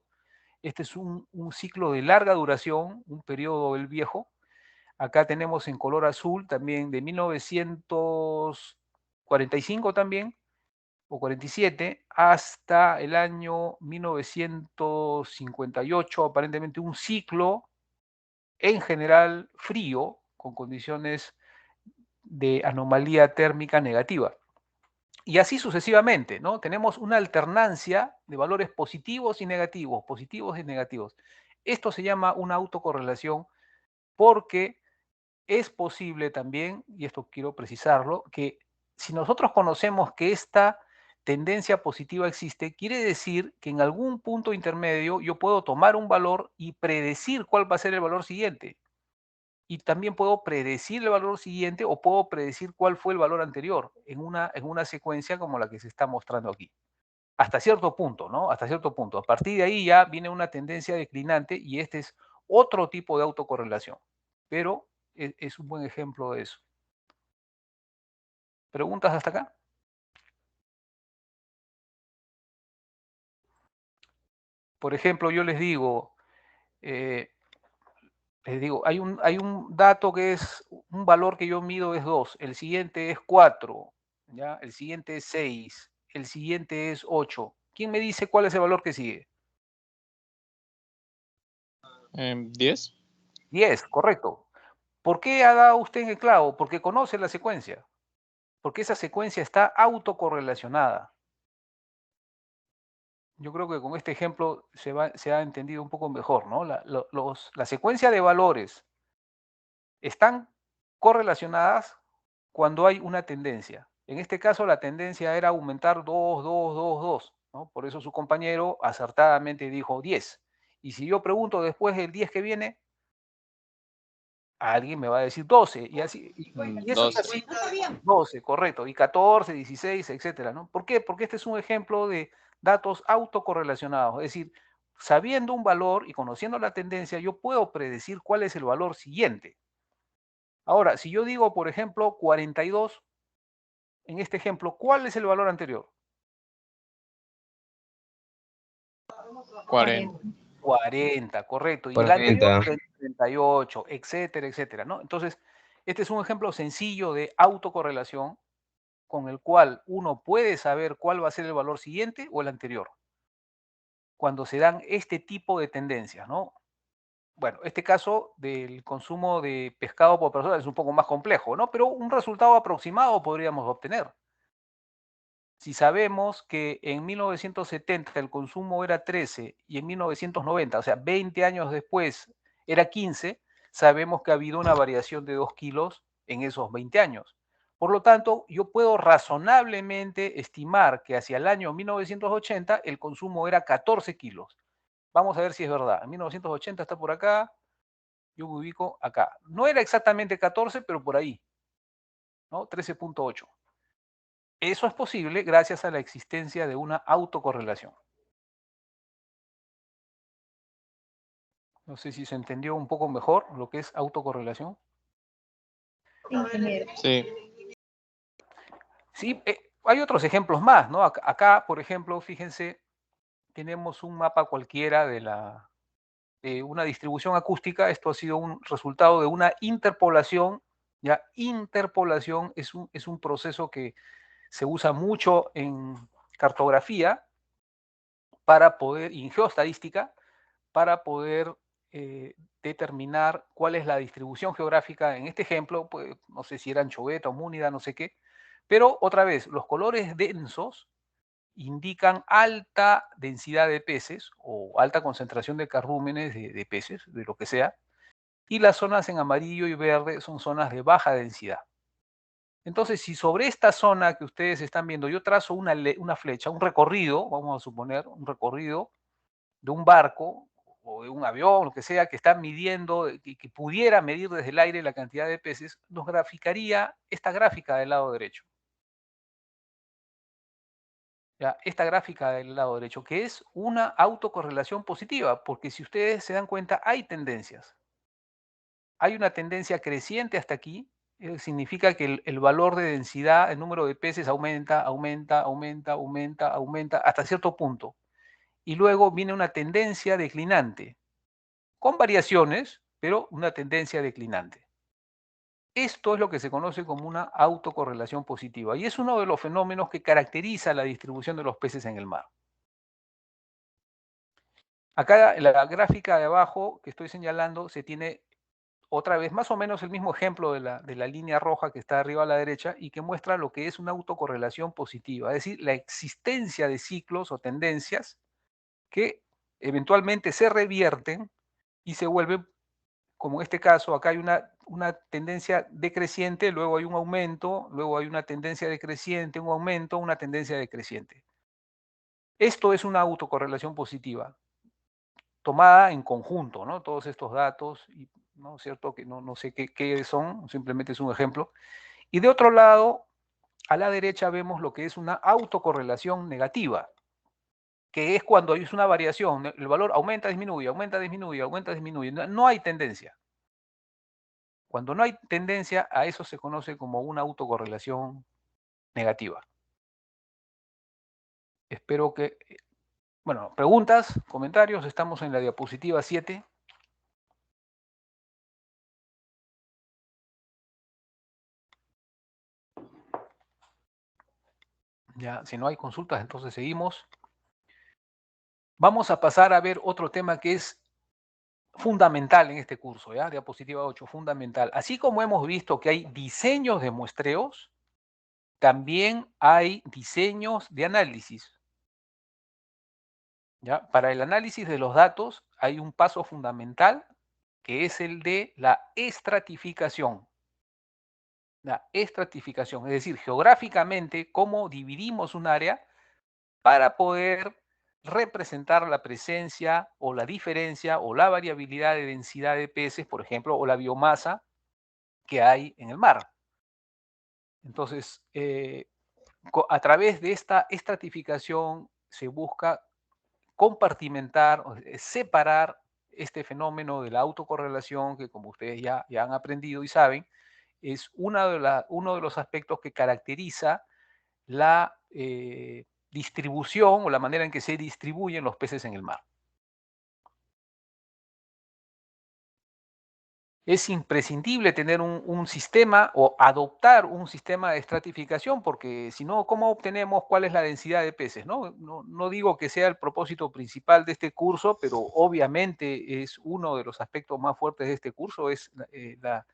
Este es un ciclo de larga duración, un periodo del viejo. Acá tenemos en color azul también de 1945 también, o 47, hasta el año 1958, aparentemente un ciclo en general frío, con condiciones de anomalía térmica negativa. Y así sucesivamente, ¿no? Tenemos una alternancia de valores positivos y negativos, positivos y negativos. Esto se llama una autocorrelación porque es posible también, y esto quiero precisarlo, que si nosotros conocemos que esta tendencia positiva existe, quiere decir que en algún punto intermedio yo puedo tomar un valor y predecir cuál va a ser el valor siguiente. Y también puedo predecir el valor siguiente o puedo predecir cuál fue el valor anterior en una secuencia como la que se está mostrando aquí. Hasta cierto punto, ¿no? Hasta cierto punto. A partir de ahí ya viene una tendencia declinante y este es otro tipo de autocorrelación. Pero es un buen ejemplo de eso. ¿Preguntas hasta acá? Por ejemplo, yo les digo, hay un dato que es, un valor que yo mido es 2, el siguiente es 4, ¿ya? El siguiente es 6, el siguiente es 8. ¿Quién me dice cuál es el valor que sigue? 10. 10, correcto. ¿Por qué ha dado usted en el clavo? Porque conoce la secuencia. Porque esa secuencia está autocorrelacionada. Yo creo que con este ejemplo se ha entendido un poco mejor, ¿no? La secuencia de valores están correlacionadas cuando hay una tendencia. En este caso, la tendencia era aumentar 2, 2, 2, 2, ¿no? Por eso su compañero acertadamente dijo 10. Y si yo pregunto después del 10 que viene, alguien me va a decir 12. Y así, y eso es 12. así. 12, correcto. Y 14, 16, etcétera, ¿no? ¿Por qué? Porque este es un ejemplo de datos autocorrelacionados. Es decir, sabiendo un valor y conociendo la tendencia, yo puedo predecir cuál es el valor siguiente. Ahora, si yo digo, por ejemplo, 42, en este ejemplo, ¿cuál es el valor anterior? 40. 40, correcto. Y el anterior, 40. 38, etcétera, etcétera, ¿no? Entonces, este es un ejemplo sencillo de autocorrelación con el cual uno puede saber cuál va a ser el valor siguiente o el anterior, cuando se dan este tipo de tendencias, ¿no? Bueno, este caso del consumo de pescado por persona es un poco más complejo, ¿no? Pero un resultado aproximado podríamos obtener. Si sabemos que en 1970 el consumo era 13 y en 1990, o sea, 20 años después, era 15, sabemos que ha habido una variación de 2 kilos en esos 20 años. Por lo tanto, yo puedo razonablemente estimar que hacia el año 1980 el consumo era 14 kilos. Vamos a ver si es verdad. En 1980 está por acá, yo me ubico acá. No era exactamente 14, pero por ahí, ¿no? 13.8. Eso es posible gracias a la existencia de una autocorrelación. No sé si se entendió un poco mejor lo que es autocorrelación. Ingeniero. Sí. Sí, hay otros ejemplos más, ¿no? Acá, por ejemplo, fíjense, tenemos un mapa cualquiera de una distribución acústica. Esto ha sido un resultado de una interpolación. Ya, interpolación es un proceso que se usa mucho en cartografía para poder, y en geoestadística, para poder determinar cuál es la distribución geográfica. En este ejemplo, pues, no sé si era anchoveta o múnida, no sé qué, pero otra vez, los colores densos indican alta densidad de peces o alta concentración de carrúmenes de peces, de lo que sea, y las zonas en amarillo y verde son zonas de baja densidad. Entonces, si sobre esta zona que ustedes están viendo yo trazo una flecha, un recorrido, vamos a suponer, un recorrido de un barco o de un avión, lo que sea, que está midiendo, que pudiera medir desde el aire la cantidad de peces, nos graficaría esta gráfica del lado derecho. ¿Ya? Esta gráfica del lado derecho, que es una autocorrelación positiva, porque si ustedes se dan cuenta, hay tendencias. Hay una tendencia creciente hasta aquí, significa que el valor de densidad, el número de peces aumenta, aumenta, aumenta, aumenta, aumenta, hasta cierto punto. Y luego viene una tendencia declinante, con variaciones, pero una tendencia declinante. Esto es lo que se conoce como una autocorrelación positiva y es uno de los fenómenos que caracteriza la distribución de los peces en el mar. Acá en la gráfica de abajo que estoy señalando se tiene otra vez más o menos el mismo ejemplo de la línea roja que está arriba a la derecha y que muestra lo que es una autocorrelación positiva, es decir, la existencia de ciclos o tendencias que eventualmente se revierten y se vuelven, como en este caso, acá hay una tendencia decreciente, luego hay un aumento, luego hay una tendencia decreciente, un aumento, una tendencia decreciente. Esto es una autocorrelación positiva, tomada en conjunto, ¿no? Todos estos datos, y, ¿no es cierto? Que no sé qué son, simplemente es un ejemplo. Y de otro lado, a la derecha vemos lo que es una autocorrelación negativa, que es cuando hay una variación, el valor aumenta, disminuye, aumenta, disminuye, aumenta, disminuye, no hay tendencia. Cuando no hay tendencia, a eso se conoce como una autocorrelación negativa. Espero que, bueno, preguntas, comentarios, estamos en la diapositiva 7. Ya, si no hay consultas, entonces seguimos. Vamos a pasar a ver otro tema que es fundamental en este curso, ¿ya? Diapositiva 8, fundamental. Así como hemos visto que hay diseños de muestreos, también hay diseños de análisis. ¿Ya? Para el análisis de los datos hay un paso fundamental que es el de la estratificación. La estratificación, es decir, geográficamente, cómo dividimos un área para poder representar la presencia o la diferencia o la variabilidad de densidad de peces, por ejemplo, o la biomasa que hay en el mar. Entonces, a través de esta estratificación se busca compartimentar, separar este fenómeno de la autocorrelación que, como ustedes ya han aprendido y saben, es uno de los aspectos que caracteriza la distribución o la manera en que se distribuyen los peces en el mar. Es imprescindible tener un sistema o adoptar un sistema de estratificación, porque si no, ¿cómo obtenemos cuál es la densidad de peces? No digo que sea el propósito principal de este curso, pero obviamente es uno de los aspectos más fuertes de este curso, es la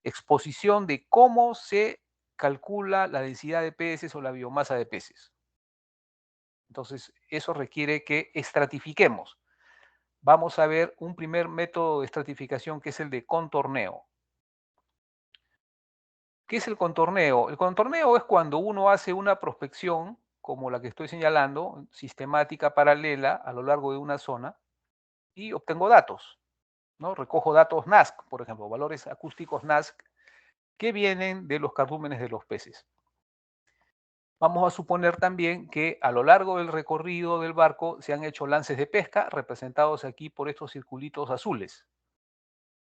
exposición de cómo se calcula la densidad de peces o la biomasa de peces. Entonces, eso requiere que estratifiquemos. Vamos a ver un primer método de estratificación que es el de contorneo. ¿Qué es el contorneo? El contorneo es cuando uno hace una prospección, como la que estoy señalando, sistemática, paralela, a lo largo de una zona, y obtengo datos, ¿no? Recojo datos NASC, por ejemplo, valores acústicos NASC, que vienen de los cardúmenes de los peces. Vamos a suponer también que a lo largo del recorrido del barco se han hecho lances de pesca, representados aquí por estos circulitos azules.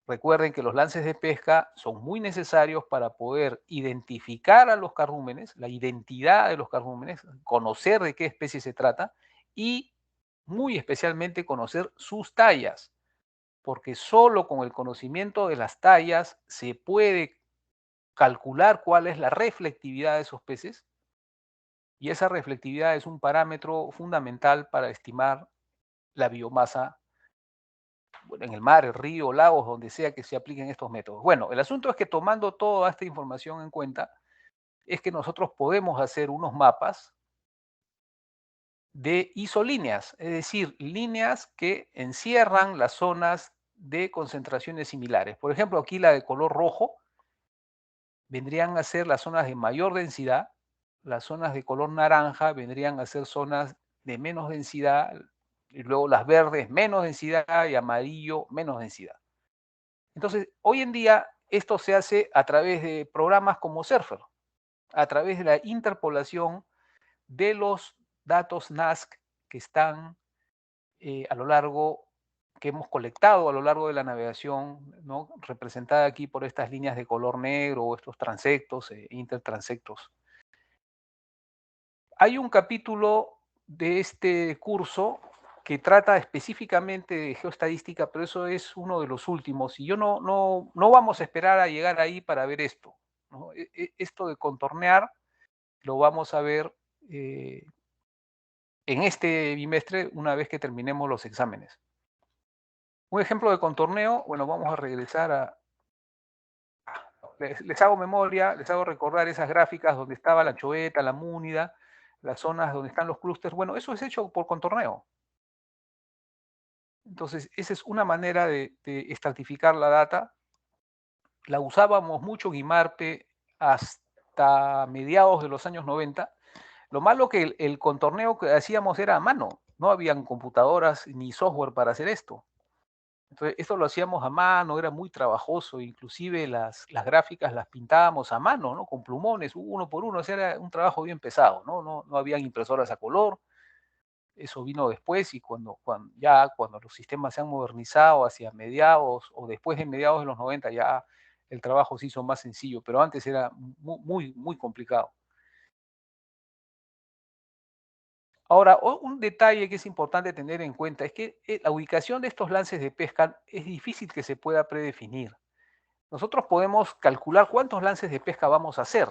Recuerden que los lances de pesca son muy necesarios para poder identificar a los cardúmenes, la identidad de los cardúmenes, conocer de qué especie se trata y muy especialmente conocer sus tallas, porque solo con el conocimiento de las tallas se puede calcular cuál es la reflectividad de esos peces, y esa reflectividad es un parámetro fundamental para estimar la biomasa en el mar, el río, lagos, donde sea que se apliquen estos métodos. Bueno, el asunto es que tomando toda esta información en cuenta, es que nosotros podemos hacer unos mapas de isolíneas, es decir, líneas que encierran las zonas de concentraciones similares. Por ejemplo, aquí la de color rojo vendrían a ser las zonas de mayor densidad, las zonas de color naranja vendrían a ser zonas de menos densidad, y luego las verdes menos densidad y amarillo menos densidad. Entonces, hoy en día esto se hace a través de programas como Surfer, a través de la interpolación de los datos NASC que están a lo largo, que hemos colectado a lo largo de la navegación, ¿no? Representada aquí por estas líneas de color negro o estos transectos, intertransectos. Hay un capítulo de este curso que trata específicamente de geoestadística, pero eso es uno de los últimos, y yo no vamos a esperar a llegar ahí para ver esto, ¿no? Esto de contornear lo vamos a ver en este bimestre una vez que terminemos los exámenes. Un ejemplo de contorneo, bueno, vamos a regresar a... Les hago memoria, les hago recordar esas gráficas donde estaba la choveta, la múnida, las zonas donde están los clústeres. Bueno, eso es hecho por contorneo. Entonces, esa es una manera de estratificar la data. La usábamos mucho Guimarpe hasta mediados de los años 90. Lo malo que el contorneo que hacíamos era a mano. No habían computadoras ni software para hacer esto. Entonces, esto lo hacíamos a mano, era muy trabajoso, inclusive las gráficas las pintábamos a mano, ¿no? Con plumones, uno por uno, o sea, era un trabajo bien pesado, ¿no? No habían impresoras a color, eso vino después y cuando los sistemas se han modernizado hacia mediados o después de mediados de los 90 ya el trabajo se hizo más sencillo, pero antes era muy complicado. Ahora, un detalle que es importante tener en cuenta es que la ubicación de estos lances de pesca es difícil que se pueda predefinir. Nosotros podemos calcular cuántos lances de pesca vamos a hacer,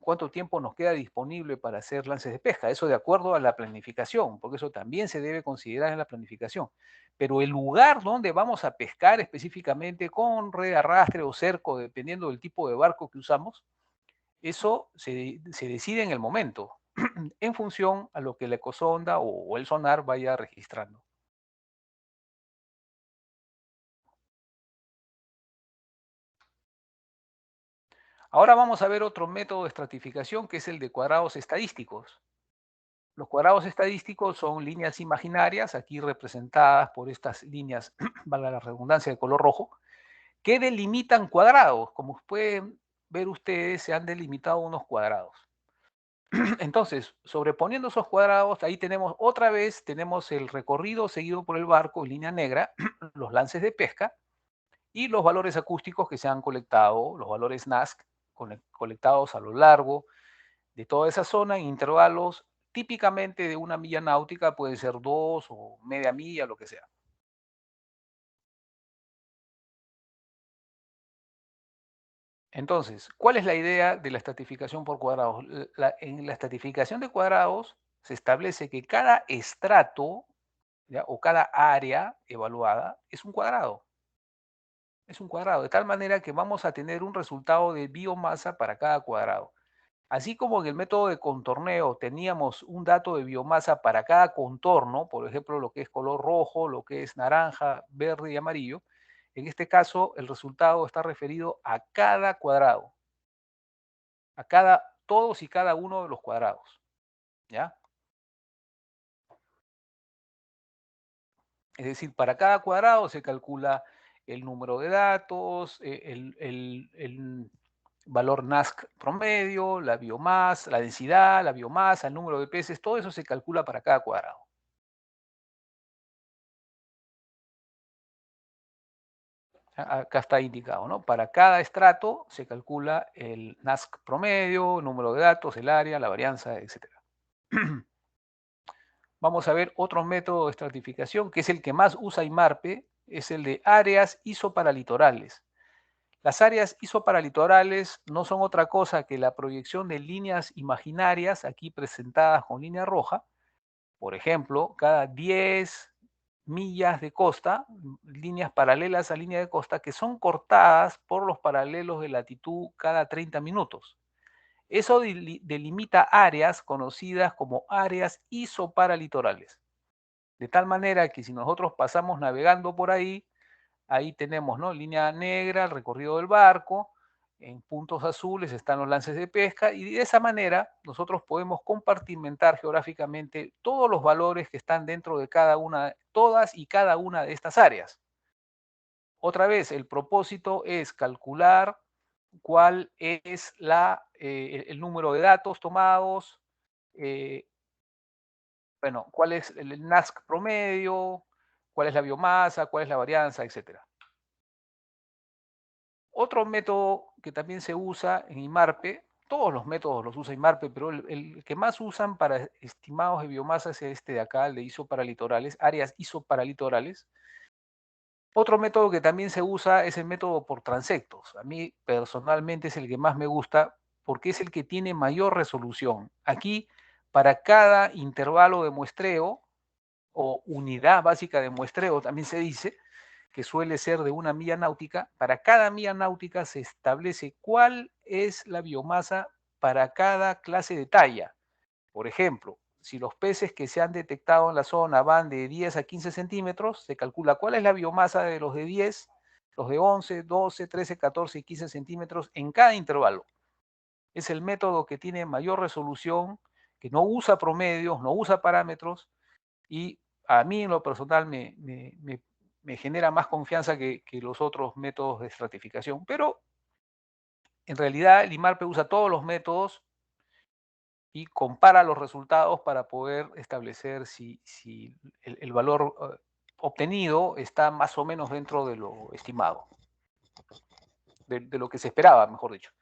cuánto tiempo nos queda disponible para hacer lances de pesca, eso de acuerdo a la planificación, porque eso también se debe considerar en la planificación. Pero el lugar donde vamos a pescar específicamente con red de arrastre o cerco, dependiendo del tipo de barco que usamos, eso se decide en el momento, en función a lo que la ecosonda o el sonar vaya registrando. Ahora vamos a ver otro método de estratificación que es el de cuadrados estadísticos. Los cuadrados estadísticos son líneas imaginarias, aquí representadas por estas líneas, valga la redundancia, de color rojo, que delimitan cuadrados. Como pueden ver ustedes, se han delimitado unos cuadrados. Entonces, sobreponiendo esos cuadrados, ahí tenemos otra vez, tenemos el recorrido seguido por el barco en línea negra, los lances de pesca y los valores acústicos que se han colectado, los valores NASC colectados a lo largo de toda esa zona en intervalos típicamente de 1 milla náutica, puede ser 2 o media milla, lo que sea. Entonces, ¿cuál es la idea de la estratificación por cuadrados? En la estratificación de cuadrados se establece que cada estrato, ¿ya?, o cada área evaluada es un cuadrado. Es un cuadrado, de tal manera que vamos a tener un resultado de biomasa para cada cuadrado. Así como en el método de contorneo teníamos un dato de biomasa para cada contorno, por ejemplo, lo que es color rojo, lo que es naranja, verde y amarillo, en este caso el resultado está referido a cada cuadrado, todos y cada uno de los cuadrados, ¿ya? Es decir, para cada cuadrado se calcula el número de datos, el valor NASC promedio, la biomasa, la densidad, la biomasa, el número de peces, todo eso se calcula para cada cuadrado. Acá está indicado, ¿no? Para cada estrato se calcula el NASC promedio, el número de datos, el área, la varianza, etc. Vamos a ver otro método de estratificación, que es el que más usa IMARPE, es el de áreas isoparalitorales. Las áreas isoparalitorales no son otra cosa que la proyección de líneas imaginarias, aquí presentadas con línea roja. Por ejemplo, cada 10 millas de costa, líneas paralelas a línea de costa, que son cortadas por los paralelos de latitud cada 30 minutos. Eso delimita áreas conocidas como áreas isoparalitorales. De tal manera que si nosotros pasamos navegando por ahí, ahí tenemos, ¿no?, línea negra, el recorrido del barco, en puntos azules están los lances de pesca, y de esa manera nosotros podemos compartimentar geográficamente todos los valores que están dentro de todas y cada una de estas áreas. Otra vez, el propósito es calcular cuál es el número de datos tomados, bueno, cuál es el NASC promedio, cuál es la biomasa, cuál es la varianza, etc. Otro método que también se usa en IMARPE, todos los métodos los usa IMARPE, pero el que más usan para estimados de biomasa es este de acá, el de isoparalitorales, áreas isoparalitorales. Otro método que también se usa es el método por transectos. A mí personalmente es el que más me gusta porque es el que tiene mayor resolución. Aquí, para cada intervalo de muestreo o unidad básica de muestreo, también se dice, que suele ser de 1 milla náutica, para cada milla náutica se establece cuál es la biomasa para cada clase de talla. Por ejemplo, si los peces que se han detectado en la zona van de 10 a 15 centímetros, se calcula cuál es la biomasa de los de 10, los de 11, 12, 13, 14 y 15 centímetros en cada intervalo. Es el método que tiene mayor resolución, que no usa promedios, no usa parámetros, y a mí en lo personal me genera más confianza que los otros métodos de estratificación. Pero en realidad el IMARPE usa todos los métodos y compara los resultados para poder establecer si el valor obtenido está más o menos dentro de lo estimado, de lo que se esperaba, mejor dicho.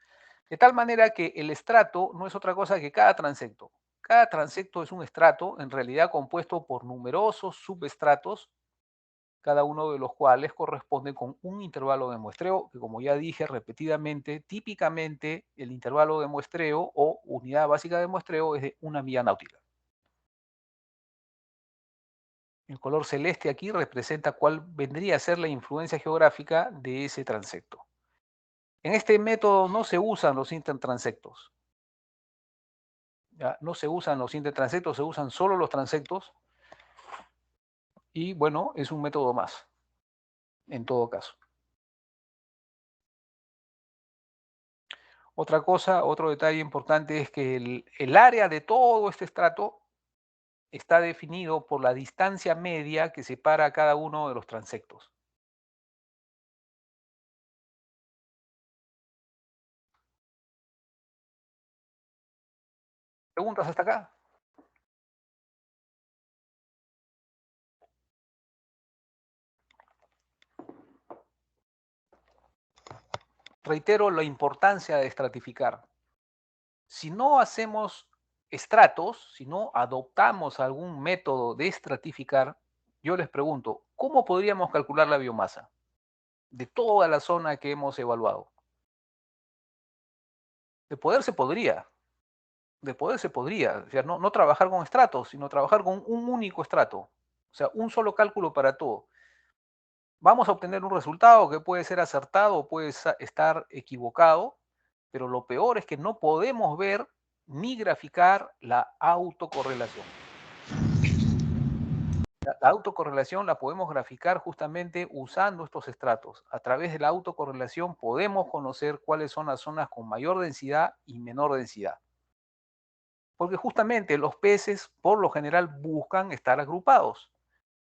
De tal manera que el estrato no es otra cosa que cada transecto. Cada transecto es un estrato, en realidad compuesto por numerosos subestratos, cada uno de los cuales corresponde con un intervalo de muestreo, que como ya dije repetidamente, típicamente el intervalo de muestreo o unidad básica de muestreo es de 1 milla náutica. El color celeste aquí representa cuál vendría a ser la influencia geográfica de ese transecto. En este método no se usan los intertransectos. ¿Ya? No se usan los intertransectos, se usan solo los transectos. Y bueno, es un método más, en todo caso. Otra cosa, otro detalle importante es que el área de todo este estrato está definido por la distancia media que separa a cada uno de los transectos. ¿Preguntas hasta acá? Reitero la importancia de estratificar. Si no hacemos estratos, si no adoptamos algún método de estratificar, yo les pregunto, ¿cómo podríamos calcular la biomasa de toda la zona que hemos evaluado? De poder se podría, o sea, no trabajar con estratos, sino trabajar con un único estrato, o sea, un solo cálculo para todo. Vamos a obtener un resultado que puede ser acertado o puede estar equivocado, pero lo peor es que no podemos ver ni graficar la autocorrelación. La autocorrelación la podemos graficar justamente usando estos estratos. A través de la autocorrelación podemos conocer cuáles son las zonas con mayor densidad y menor densidad. Porque justamente los peces por lo general buscan estar agrupados.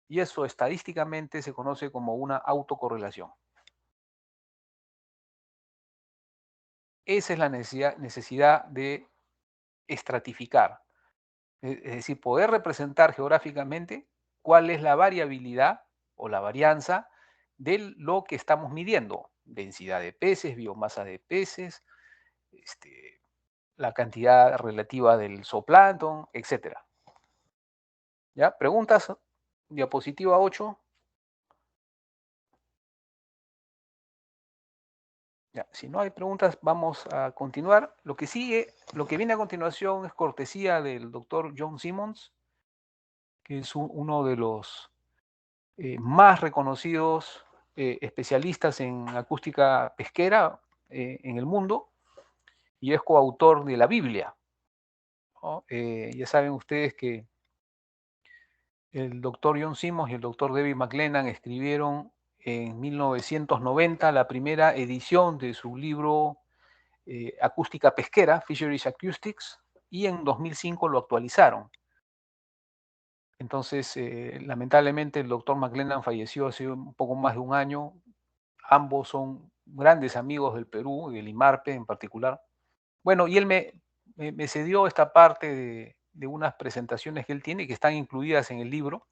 Y eso estadísticamente se conoce como una autocorrelación. Esa es la necesidad de estratificar. Es decir, poder representar geográficamente cuál es la variabilidad o la varianza de lo que estamos midiendo. Densidad de peces, biomasa de peces, la cantidad relativa del zooplancton, etc. ¿Ya? ¿Preguntas? Diapositiva 8. Ya, si no hay preguntas, vamos a continuar. Lo que sigue, lo que viene a continuación es cortesía del doctor John Simmons, que es uno de los más reconocidos especialistas en acústica pesquera en el mundo, y es coautor de la Biblia, ¿no? Ya saben ustedes que el doctor John Simmons y el doctor David McLennan escribieron en 1990 la primera edición de su libro Acústica Pesquera, Fisheries Acoustics, y en 2005 lo actualizaron. Entonces, lamentablemente, el doctor McLennan falleció hace un poco más de un año. Ambos son grandes amigos del Perú y del IMARPE en particular. Bueno, y él me cedió esta parte de unas presentaciones que él tiene, que están incluidas en el libro,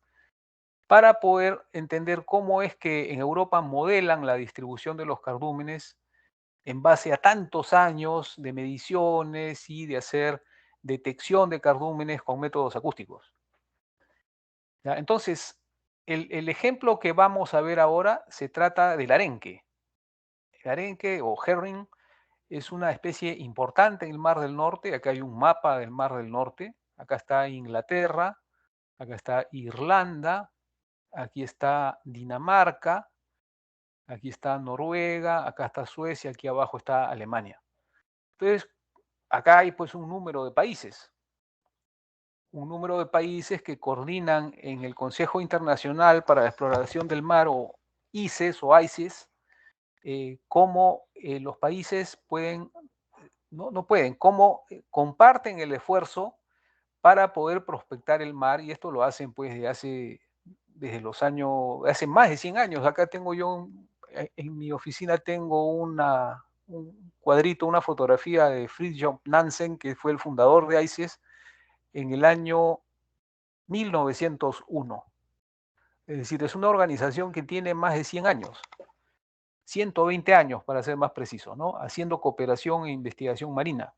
para poder entender cómo es que en Europa modelan la distribución de los cardúmenes en base a tantos años de mediciones y de hacer detección de cardúmenes con métodos acústicos. ¿Ya? Entonces, el ejemplo que vamos a ver ahora se trata del arenque. El arenque o herring es una especie importante en el Mar del Norte. Acá hay un mapa del Mar del Norte. Acá está Inglaterra, acá está Irlanda, aquí está Dinamarca, aquí está Noruega, acá está Suecia, aquí abajo está Alemania. Entonces, acá hay pues un número de países. Un número de países que coordinan en el Consejo Internacional para la Exploración del Mar, o ICES o ICES, cómo los países pueden, no pueden, cómo comparten el esfuerzo para poder prospectar el mar, y esto lo hacen pues desde los años, hace más de 100 años. Acá tengo yo, en mi oficina tengo un cuadrito, una fotografía de Fridtjof Nansen, que fue el fundador de ICES en el año 1901. Es decir, es una organización que tiene más de 100 años. 120 años, para ser más preciso, ¿no? Haciendo cooperación e investigación marina.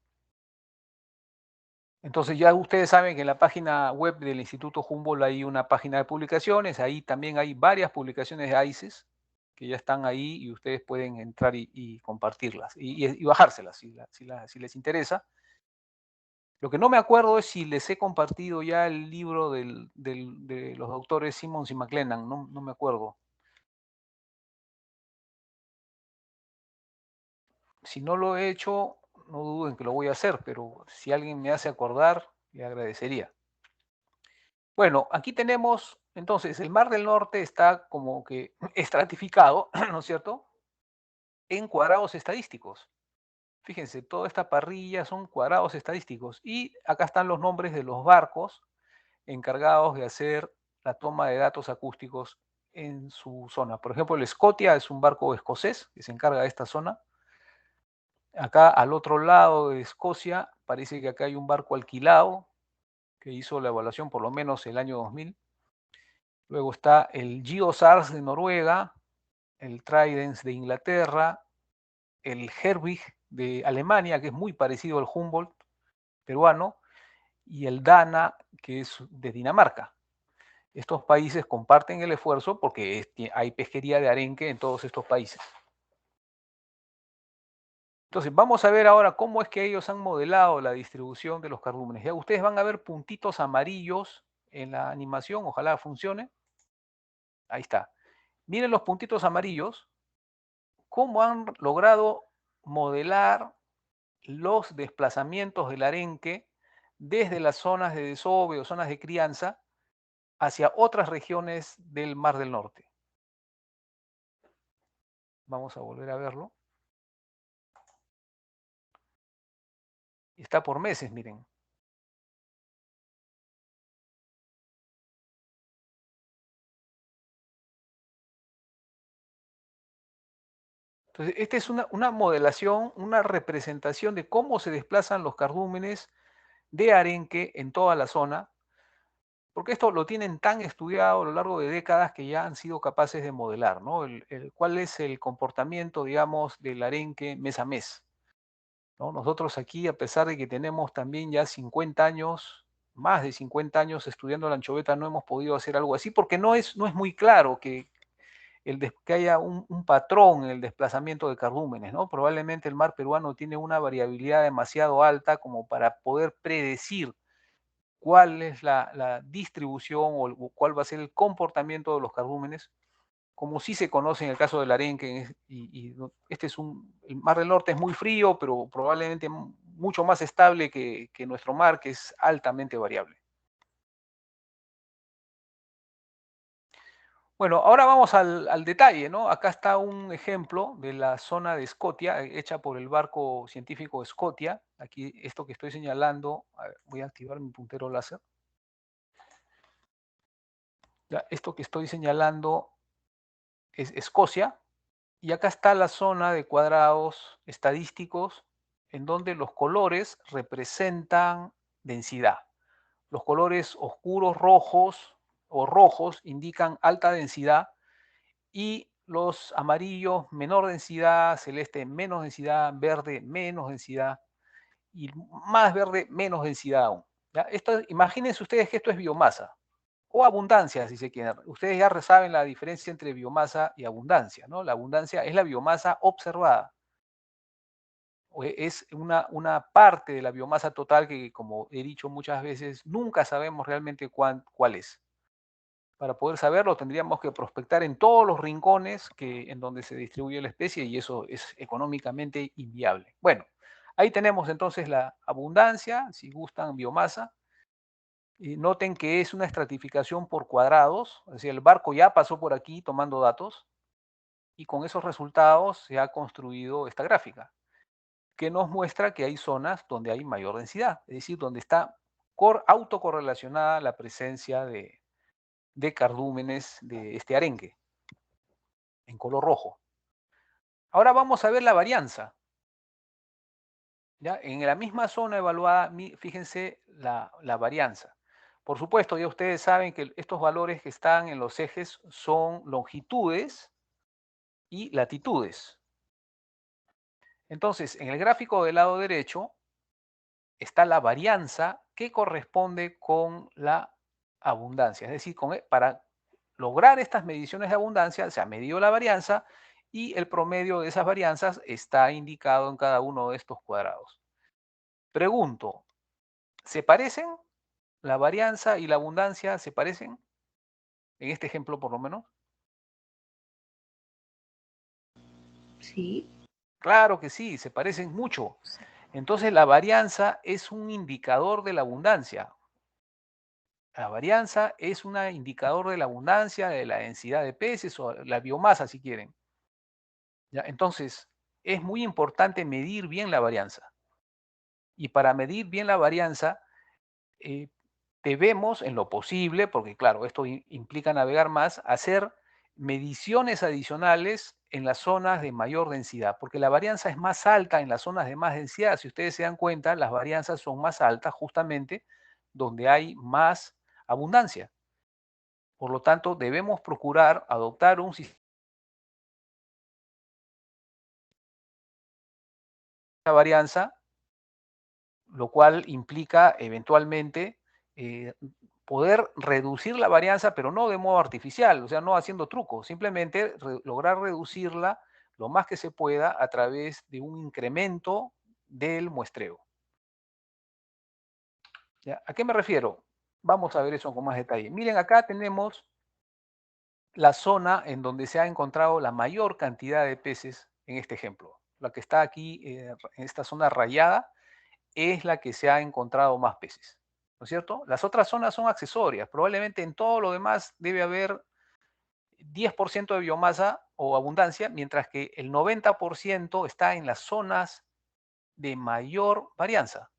Entonces ya ustedes saben que en la página web del Instituto Humboldt hay una página de publicaciones, ahí también hay varias publicaciones de ICES que ya están ahí y ustedes pueden entrar y compartirlas y bajárselas si les interesa. Lo que no me acuerdo es si les he compartido ya el libro de los doctores Simmons y McLennan, no me acuerdo. Si no lo he hecho, no duden que lo voy a hacer, pero si alguien me hace acordar, le agradecería. Bueno, aquí tenemos, entonces, el Mar del Norte está como que estratificado, ¿no es cierto?, en cuadrados estadísticos. Fíjense, toda esta parrilla son cuadrados estadísticos. Y acá están los nombres de los barcos encargados de hacer la toma de datos acústicos en su zona. Por ejemplo, el Scotia es un barco escocés que se encarga de esta zona. Acá al otro lado de Escocia parece que acá hay un barco alquilado que hizo la evaluación por lo menos el año 2000. Luego está el Geosars de Noruega, el Trident de Inglaterra, el Herbig de Alemania, que es muy parecido al Humboldt peruano, y el Dana, que es de Dinamarca. Estos países comparten el esfuerzo porque hay pesquería de arenque en todos estos países. Entonces, vamos a ver ahora cómo es que ellos han modelado la distribución de los cardúmenes. Ya ustedes van a ver puntitos amarillos en la animación, ojalá funcione. Ahí está. Miren los puntitos amarillos, cómo han logrado modelar los desplazamientos del arenque desde las zonas de desove o zonas de crianza hacia otras regiones del Mar del Norte. Vamos a volver a verlo. Está por meses, miren. Entonces, esta es una modelación, una representación de cómo se desplazan los cardúmenes de arenque en toda la zona, porque esto lo tienen tan estudiado a lo largo de décadas que ya han sido capaces de modelar, ¿no? Cuál es el comportamiento, digamos, del arenque mes a mes, ¿no? Nosotros aquí, a pesar de que tenemos también ya 50 años, más de 50 años estudiando la anchoveta, no hemos podido hacer algo así, porque no es muy claro que haya un patrón en el desplazamiento de cardúmenes, ¿no? Probablemente el mar peruano tiene una variabilidad demasiado alta como para poder predecir cuál es la distribución o cuál va a ser el comportamiento de los cardúmenes, como sí se conoce en el caso del arenque. El Mar del Norte es muy frío, pero probablemente mucho más estable que nuestro mar, que es altamente variable. Bueno, ahora vamos al detalle, ¿no? Acá está un ejemplo de la zona de Scotia, hecha por el barco científico Scotia. Aquí, esto que estoy señalando, a ver, voy a activar mi puntero láser. Ya, esto que estoy señalando es Escocia, y acá está la zona de cuadrados estadísticos en donde los colores representan densidad. Los colores oscuros rojos o rojos indican alta densidad, y los amarillos menor densidad, celeste menos densidad, verde menos densidad y más verde menos densidad aún. ¿Ya? Imagínense ustedes que esto es biomasa o abundancia, si se quiere. Ustedes ya saben la diferencia entre biomasa y abundancia, ¿no? La abundancia es la biomasa observada. Es una parte de la biomasa total que, como he dicho muchas veces, nunca sabemos realmente cuál es. Para poder saberlo tendríamos que prospectar en todos los rincones en donde se distribuye la especie, y eso es económicamente inviable. Bueno, ahí tenemos entonces la abundancia, si gustan, biomasa. Y noten que es una estratificación por cuadrados, es decir, el barco ya pasó por aquí tomando datos y con esos resultados se ha construido esta gráfica, que nos muestra que hay zonas donde hay mayor densidad, es decir, donde está autocorrelacionada la presencia de cardúmenes de este arenque, en color rojo. Ahora vamos a ver la varianza. ¿Ya? En la misma zona evaluada, fíjense la varianza. Por supuesto, ya ustedes saben que estos valores que están en los ejes son longitudes y latitudes. Entonces, en el gráfico del lado derecho está la varianza que corresponde con la abundancia. Es decir, para lograr estas mediciones de abundancia se ha medido la varianza y el promedio de esas varianzas está indicado en cada uno de estos cuadrados. Pregunto, ¿se parecen? ¿La varianza y la abundancia se parecen? En este ejemplo, por lo menos. Sí. Claro que sí, se parecen mucho. Entonces, la varianza es un indicador de la abundancia. La varianza es un indicador de la abundancia, de la densidad de peces o la biomasa, si quieren. ¿Ya? Entonces, es muy importante medir bien la varianza. Y para medir bien la varianza, debemos, en lo posible, porque claro, esto implica navegar más, hacer mediciones adicionales en las zonas de mayor densidad, porque la varianza es más alta en las zonas de más densidad. Si ustedes se dan cuenta, las varianzas son más altas justamente donde hay más abundancia. Por lo tanto, debemos procurar adoptar un sistema de varianza, lo cual implica eventualmente poder reducir la varianza, pero no de modo artificial, o sea, no haciendo trucos, simplemente lograr reducirla lo más que se pueda a través de un incremento del muestreo. ¿Ya? ¿A qué me refiero? Vamos a ver eso con más detalle. Miren, acá tenemos la zona en donde se ha encontrado la mayor cantidad de peces en este ejemplo. La que está aquí, en esta zona rayada, es la que se ha encontrado más peces, ¿no es cierto? Las otras zonas son accesorias. Probablemente en todo lo demás debe haber 10% de biomasa o abundancia, mientras que el 90% está en las zonas de mayor varianza.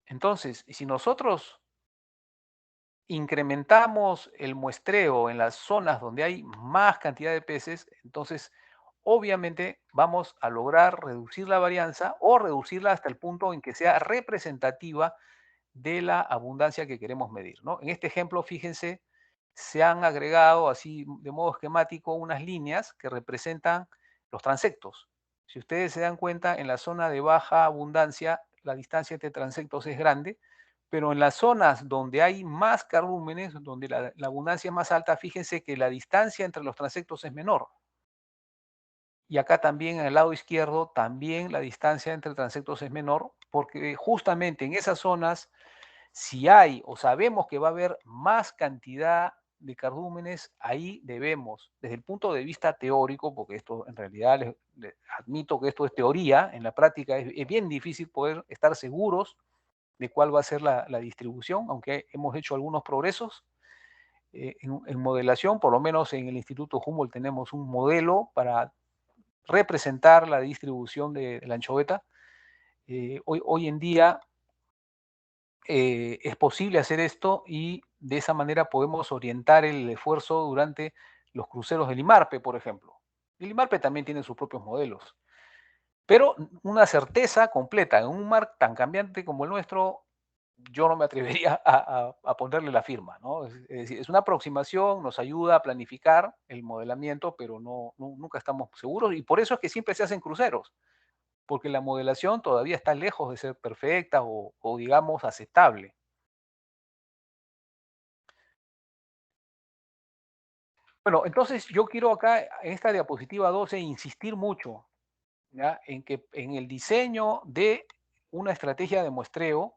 Entonces, si nosotros incrementamos el muestreo en las zonas donde hay más cantidad de peces, entonces obviamente vamos a lograr reducir la varianza o reducirla hasta el punto en que sea representativa de la abundancia que queremos medir, ¿no? En este ejemplo, fíjense, se han agregado así de modo esquemático unas líneas que representan los transectos. Si ustedes se dan cuenta, en la zona de baja abundancia, la distancia entre transectos es grande, pero en las zonas donde hay más cardúmenes, donde la abundancia es más alta, fíjense que la distancia entre los transectos es menor. Y acá también en el lado izquierdo, también la distancia entre transectos es menor, porque justamente en esas zonas, si hay o sabemos que va a haber más cantidad de cardúmenes, ahí debemos, desde el punto de vista teórico, porque esto en realidad les admito que esto es teoría, en la práctica es bien difícil poder estar seguros de cuál va a ser la distribución, aunque hemos hecho algunos progresos en modelación, por lo menos en el Instituto Humboldt tenemos un modelo para representar la distribución de la anchoveta. Hoy en día es posible hacer esto y de esa manera podemos orientar el esfuerzo durante los cruceros del IMARPE, por ejemplo. El IMARPE también tiene sus propios modelos. Pero una certeza completa en un mar tan cambiante como el nuestro, yo no me atrevería a ponerle la firma, ¿no? Es decir, es una aproximación, nos ayuda a planificar el modelamiento, pero nunca estamos seguros y por eso es que siempre se hacen cruceros, porque la modelación todavía está lejos de ser perfecta o digamos, aceptable. Bueno, entonces yo quiero acá, en esta diapositiva 12, insistir mucho, ¿ya? En que en el diseño de una estrategia de muestreo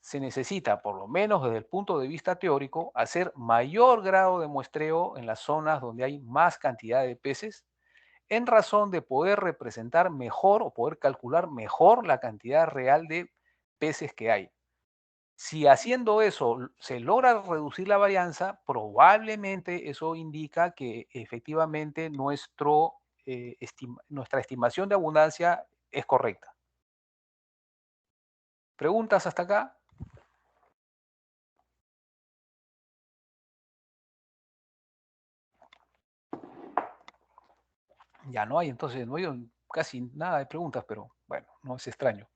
se necesita, por lo menos desde el punto de vista teórico, hacer mayor grado de muestreo en las zonas donde hay más cantidad de peces, en razón de poder representar mejor o poder calcular mejor la cantidad real de peces que hay. Si haciendo eso se logra reducir la varianza, probablemente eso indica que efectivamente nuestra estimación de abundancia es correcta. ¿Preguntas hasta acá? Ya no hay, entonces no hay casi nada de preguntas, pero bueno, no es extraño.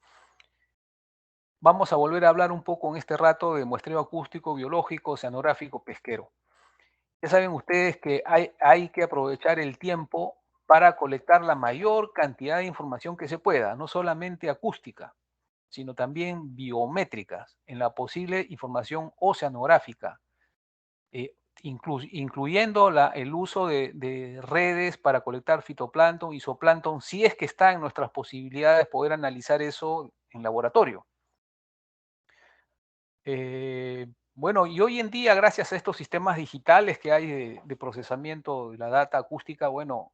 Vamos a volver a hablar un poco en este rato de muestreo acústico, biológico, oceanográfico, pesquero. Ya saben ustedes que hay que aprovechar el tiempo para colectar la mayor cantidad de información que se pueda, no solamente acústica, sino también biométricas, en la posible información oceanográfica, incluyendo el uso de redes para colectar fitoplancton y zooplancton, si es que está en nuestras posibilidades poder analizar eso en laboratorio. Bueno, y hoy en día, gracias a estos sistemas digitales que hay de procesamiento de la data acústica, bueno,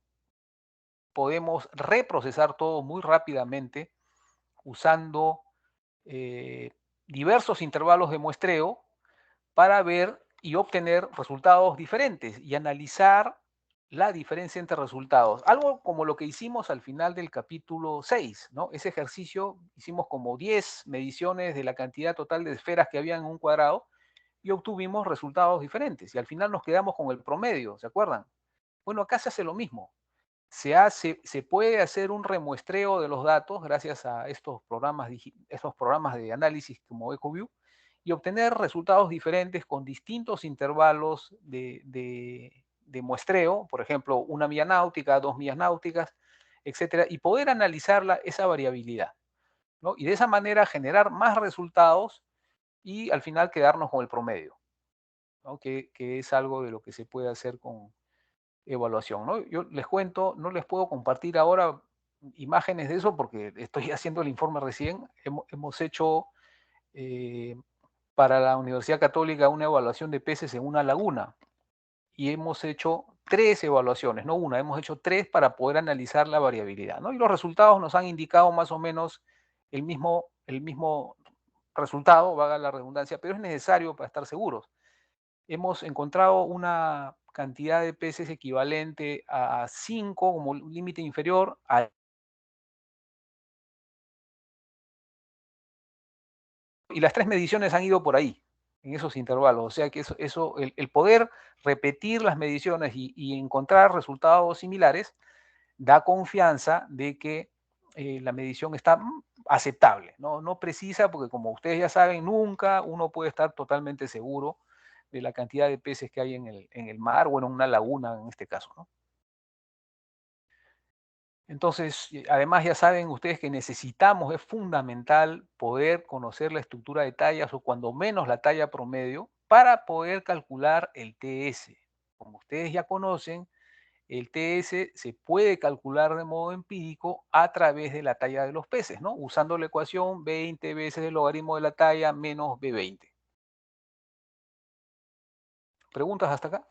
podemos reprocesar todo muy rápidamente usando diversos intervalos de muestreo para ver y obtener resultados diferentes y analizar la diferencia entre resultados. Algo como lo que hicimos al final del capítulo 6, ¿no? Ese ejercicio hicimos como 10 mediciones de la cantidad total de esferas que había en un cuadrado y obtuvimos resultados diferentes. Y al final nos quedamos con el promedio, ¿se acuerdan? Bueno, acá se hace lo mismo. Se puede hacer un remuestreo de los datos gracias a estos programas de análisis como EcoView y obtener resultados diferentes con distintos intervalos de muestreo, por ejemplo, 1 milla náutica, 2 millas náuticas, etcétera, y poder analizar esa variabilidad, ¿no? Y de esa manera generar más resultados y al final quedarnos con el promedio, ¿no? Que es algo de lo que se puede hacer con evaluación, ¿no? Yo les cuento, no les puedo compartir ahora imágenes de eso porque estoy haciendo el informe recién. Hemos hecho para la Universidad Católica una evaluación de peces en una laguna y hemos hecho 3 evaluaciones, no una, hemos hecho 3 para poder analizar la variabilidad, ¿no? Y los resultados nos han indicado más o menos el mismo resultado, valga la redundancia, pero es necesario para estar seguros. Hemos encontrado una cantidad de peces equivalente a 5 como límite inferior y las 3 mediciones han ido por ahí, en esos intervalos. O sea que el poder repetir las mediciones y encontrar resultados similares da confianza de que la medición está aceptable, ¿no? No precisa, porque como ustedes ya saben, nunca uno puede estar totalmente seguro de la cantidad de peces que hay en el mar o en una laguna en este caso, ¿no? Entonces, además ya saben ustedes que necesitamos, es fundamental poder conocer la estructura de tallas o cuando menos la talla promedio para poder calcular el TS. Como ustedes ya conocen, el TS se puede calcular de modo empírico a través de la talla de los peces, ¿no? Usando la ecuación 20 veces el logaritmo de la talla menos B20. ¿Preguntas hasta acá?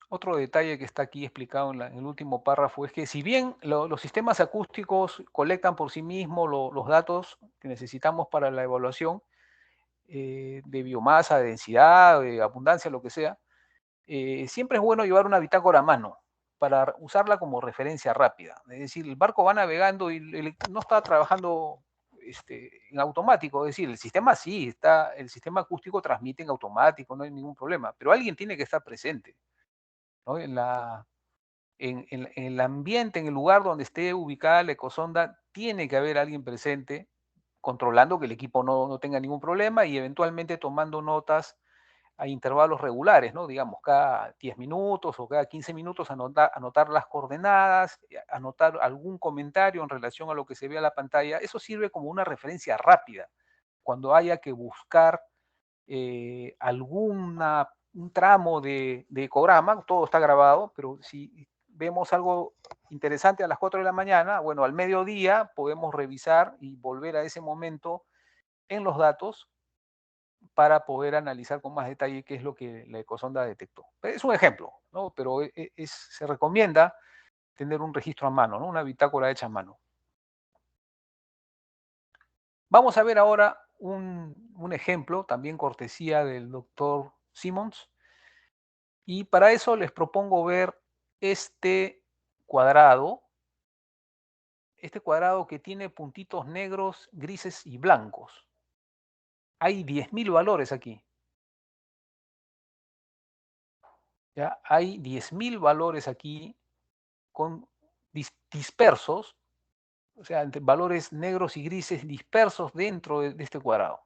Otro detalle que está aquí explicado en el último párrafo es que si bien los sistemas acústicos colectan por sí mismos los datos que necesitamos para la evaluación de biomasa, de densidad, de abundancia, lo que sea, siempre es bueno llevar una bitácora a mano para usarla como referencia rápida. Es decir, el barco va navegando y no está trabajando en automático. Es decir, el sistema sí, el sistema acústico transmite en automático, no hay ningún problema, pero alguien tiene que estar presente, ¿no? En el ambiente, en el lugar donde esté ubicada la ecosonda, tiene que haber alguien presente controlando que el equipo no tenga ningún problema y eventualmente tomando notas a intervalos regulares, ¿no? Digamos, cada 10 minutos o cada 15 minutos anotar las coordenadas, anotar algún comentario en relación a lo que se ve a la pantalla. Eso sirve como una referencia rápida cuando haya que buscar un tramo de ecograma, todo está grabado, pero si vemos algo interesante a las 4 de la mañana, bueno, al mediodía podemos revisar y volver a ese momento en los datos para poder analizar con más detalle qué es lo que la ecosonda detectó. Es un ejemplo, ¿no? Pero se recomienda tener un registro a mano, ¿no? Una bitácora hecha a mano. Vamos a ver ahora un ejemplo, también cortesía del doctor Simmons, y para eso les propongo ver este cuadrado que tiene puntitos negros, grises y blancos. Hay 10.000 valores aquí. ¿Ya? Hay 10.000 valores aquí con dispersos, o sea, entre valores negros y grises dispersos dentro de este cuadrado.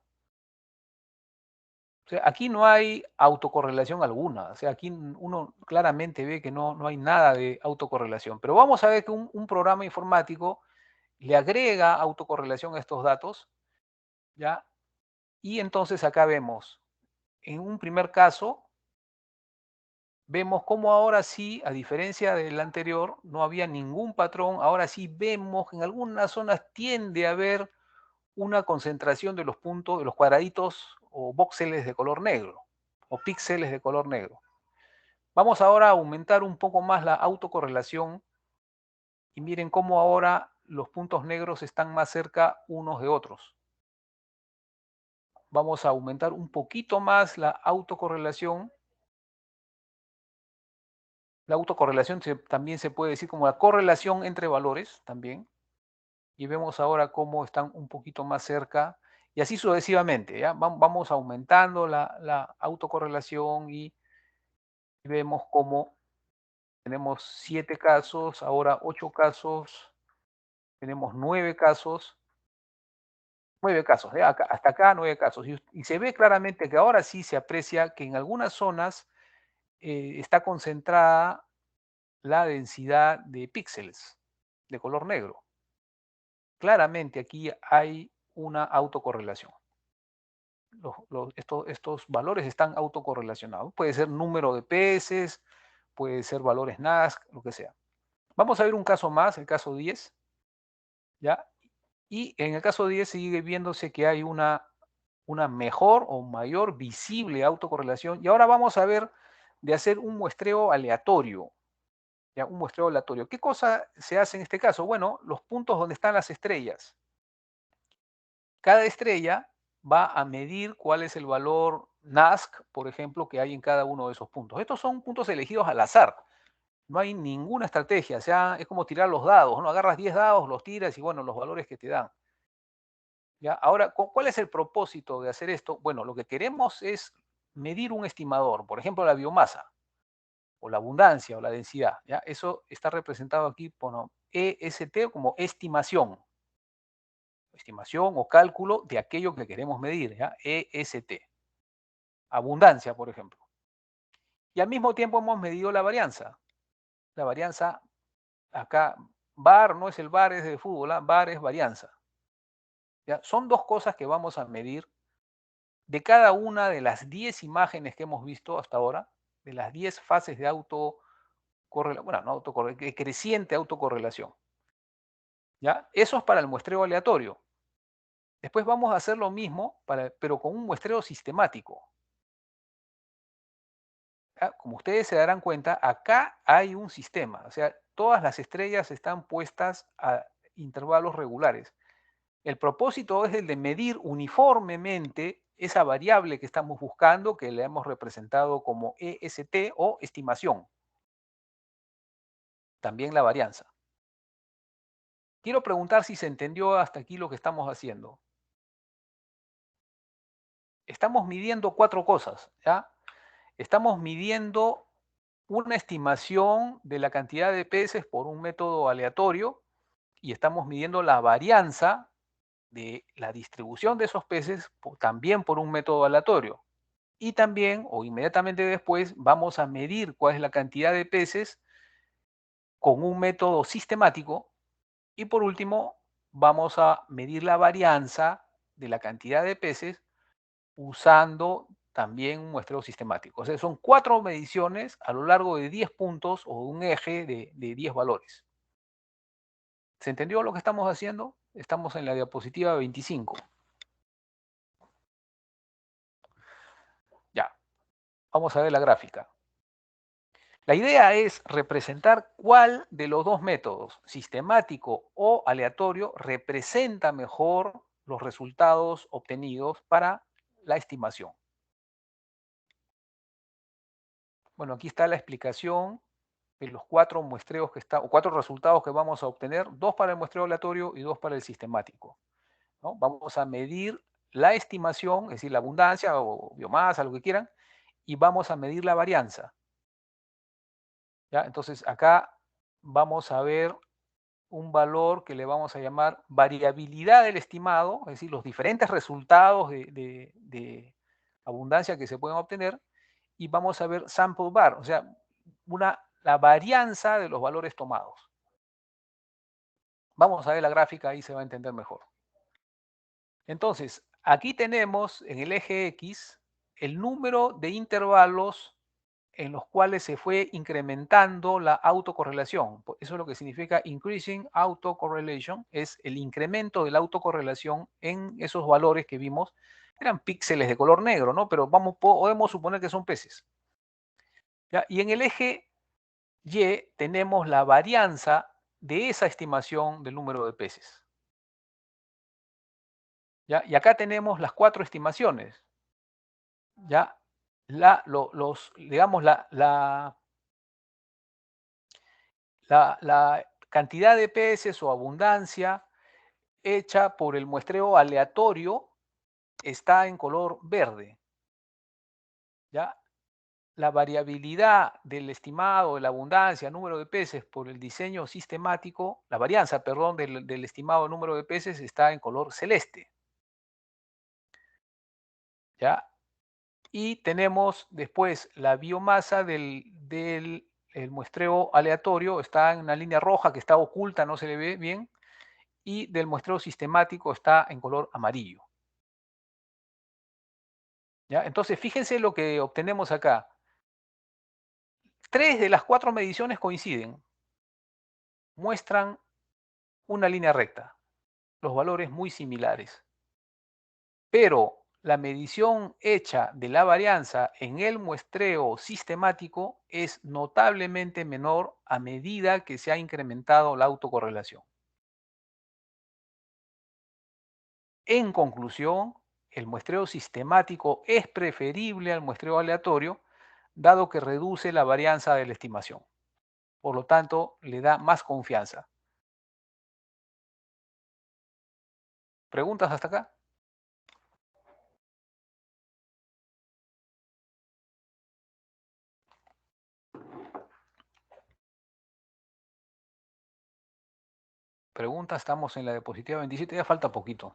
O sea, aquí no hay autocorrelación alguna. O sea, aquí uno claramente ve que no hay nada de autocorrelación. Pero vamos a ver que un programa informático le agrega autocorrelación a estos datos, ¿ya? Y entonces acá vemos, en un primer caso, vemos cómo ahora sí, a diferencia del anterior, no había ningún patrón. Ahora sí vemos que en algunas zonas tiende a haber una concentración de los puntos, de los cuadraditos o voxeles de color negro, o píxeles de color negro. Vamos ahora a aumentar un poco más la autocorrelación y miren cómo ahora los puntos negros están más cerca unos de otros. Vamos a aumentar un poquito más la autocorrelación. La autocorrelación también se puede decir como la correlación entre valores también. Y vemos ahora cómo están un poquito más cerca. Y así sucesivamente, ¿ya? Vamos aumentando la autocorrelación y vemos cómo tenemos 7 casos, ahora 8 casos, tenemos 9 casos. 9 casos, ¿eh? Hasta acá 9 casos. Y se ve claramente que ahora sí se aprecia que en algunas zonas está concentrada la densidad de píxeles de color negro. Claramente aquí hay una autocorrelación. Estos valores están autocorrelacionados. Puede ser número de peces, puede ser valores NASC, lo que sea. Vamos a ver un caso más, el caso 10. ¿Ya? Y en el caso 10 sigue viéndose que hay una mejor o mayor visible autocorrelación. Y ahora vamos a ver de hacer un muestreo aleatorio. ¿Ya? Un muestreo aleatorio. ¿Qué cosa se hace en este caso? Bueno, los puntos donde están las estrellas. Cada estrella va a medir cuál es el valor NASC, por ejemplo, que hay en cada uno de esos puntos. Estos son puntos elegidos al azar. No hay ninguna estrategia. O sea, es como tirar los dados, ¿no? Agarras 10 dados, los tiras y bueno, los valores que te dan. ¿Ya? Ahora, ¿cuál es el propósito de hacer esto? Bueno, lo que queremos es medir un estimador, por ejemplo, la biomasa, o la abundancia, o la densidad. ¿Ya? Eso está representado aquí por EST como estimación. Estimación o cálculo de aquello que queremos medir, ¿ya? EST. Abundancia, por ejemplo. Y al mismo tiempo hemos medido la varianza. La varianza, acá, VAR no es el VAR, es de fútbol, ¿eh? VAR es varianza. ¿Ya? Son dos cosas que vamos a medir de cada una de las 10 imágenes que hemos visto hasta ahora, de las 10 fases de autocorrelación, bueno, no autocorrelación, creciente autocorrelación. ¿Ya? Eso es para el muestreo aleatorio. Después vamos a hacer lo mismo, pero con un muestreo sistemático. ¿Ya? Como ustedes se darán cuenta, acá hay un sistema. O sea, todas las estrellas están puestas a intervalos regulares. El propósito es el de medir uniformemente esa variable que estamos buscando, que le hemos representado como EST o estimación. También la varianza. Quiero preguntar si se entendió hasta aquí lo que estamos haciendo. Estamos midiendo 4 cosas, ¿ya? Estamos midiendo una estimación de la cantidad de peces por un método aleatorio y estamos midiendo la varianza de la distribución de esos peces también por un método aleatorio. Y también, o inmediatamente después, vamos a medir cuál es la cantidad de peces con un método sistemático. Y por último, vamos a medir la varianza de la cantidad de peces usando también un muestreo sistemático. O sea, son 4 mediciones a lo largo de 10 puntos o un eje de 10 valores. ¿Se entendió lo que estamos haciendo? Estamos en la diapositiva 25. Ya, vamos a ver la gráfica. La idea es representar cuál de los dos métodos, sistemático o aleatorio, representa mejor los resultados obtenidos para la estimación. Bueno, aquí está la explicación de los 4 muestreos o 4 resultados que vamos a obtener, 2 para el muestreo aleatorio y 2 para el sistemático, ¿no? Vamos a medir la estimación, es decir, la abundancia o biomasa, lo que quieran, y vamos a medir la varianza. ¿Ya? Entonces acá vamos a ver un valor que le vamos a llamar variabilidad del estimado, es decir, los diferentes resultados de abundancia que se pueden obtener, y vamos a ver sample bar, o sea, la varianza de los valores tomados. Vamos a ver la gráfica, ahí se va a entender mejor. Entonces, aquí tenemos en el eje X el número de intervalos en los cuales se fue incrementando la autocorrelación. Eso es lo que significa increasing autocorrelation, es el incremento de la autocorrelación en esos valores que vimos. Eran píxeles de color negro, ¿no? Pero podemos suponer que son peces. ¿Ya? Y en el eje Y tenemos la varianza de esa estimación del número de peces. ¿Ya? Y acá tenemos las 4 estimaciones. ¿Ya? Digamos, la cantidad de peces o abundancia hecha por el muestreo aleatorio está en color verde. ¿Ya? La variabilidad del estimado de la abundancia, número de peces por el diseño sistemático, la varianza, perdón, del estimado número de peces está en color celeste. ¿Ya? Y tenemos después la biomasa del el muestreo aleatorio, está en una línea roja que está oculta, no se le ve bien, y del muestreo sistemático está en color amarillo. ¿Ya? Entonces, fíjense lo que obtenemos acá. 3 de las 4 mediciones coinciden, muestran una línea recta, los valores muy similares. Pero la medición hecha de la varianza en el muestreo sistemático es notablemente menor a medida que se ha incrementado la autocorrelación. En conclusión, el muestreo sistemático es preferible al muestreo aleatorio, dado que reduce la varianza de la estimación. Por lo tanto, le da más confianza. ¿Preguntas hasta acá? Preguntas, estamos en la diapositiva 27, ya falta poquito.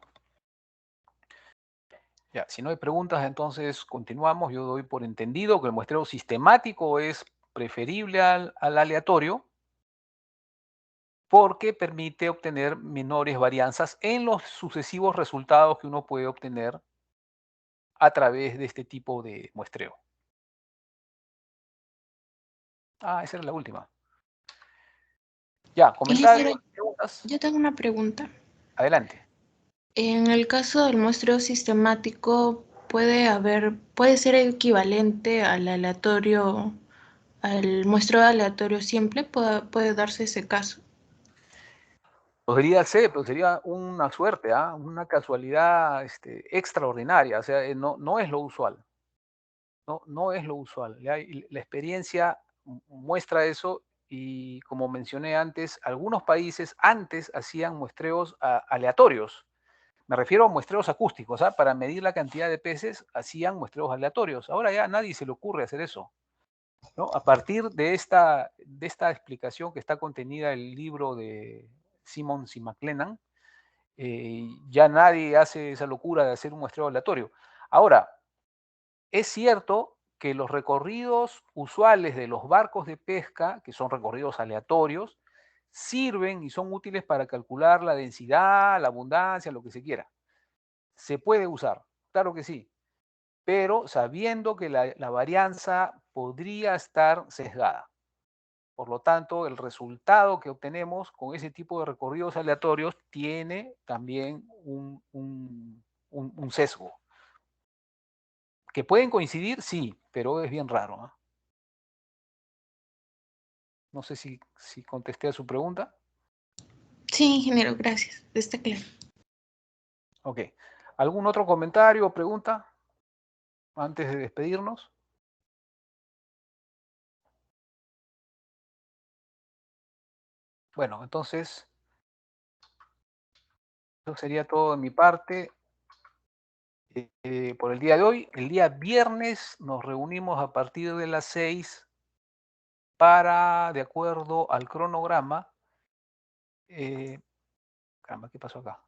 Ya, si no hay preguntas, entonces continuamos. Yo doy por entendido que el muestreo sistemático es preferible al aleatorio porque permite obtener menores varianzas en los sucesivos resultados que uno puede obtener a través de este tipo de muestreo. Ah, esa era la última. Ya, comentarios, preguntas. Yo tengo una pregunta. Adelante. En el caso del muestreo sistemático, puede ser equivalente al aleatorio, al muestreo aleatorio simple, puede darse ese caso. Podría ser, pero sería una suerte, ¿ah? Una casualidad extraordinaria. O sea, no es lo usual. No es lo usual. ¿Ya? Y la experiencia muestra eso y como mencioné antes, algunos países antes hacían muestreos aleatorios. Me refiero a muestreos acústicos, ¿ah? Para medir la cantidad de peces hacían muestreos aleatorios. Ahora ya a nadie se le ocurre hacer eso, ¿no? A partir de esta explicación que está contenida en el libro de Simmons y McLennan, ya nadie hace esa locura de hacer un muestreo aleatorio. Ahora, es cierto que los recorridos usuales de los barcos de pesca, que son recorridos aleatorios, sirven y son útiles para calcular la densidad, la abundancia, lo que se quiera. Se puede usar, claro que sí, pero sabiendo que la varianza podría estar sesgada. Por lo tanto, el resultado que obtenemos con ese tipo de recorridos aleatorios tiene también un sesgo. ¿Que pueden coincidir? Sí, pero es bien raro, ¿no? No sé si contesté a su pregunta. Sí, ingeniero, gracias. Está claro. Ok. ¿Algún otro comentario o pregunta antes de despedirnos? Bueno, entonces, eso sería todo de mi parte por el día de hoy. El día viernes nos reunimos a partir de las 6 para, de acuerdo al cronograma, caramba, ¿qué pasó acá?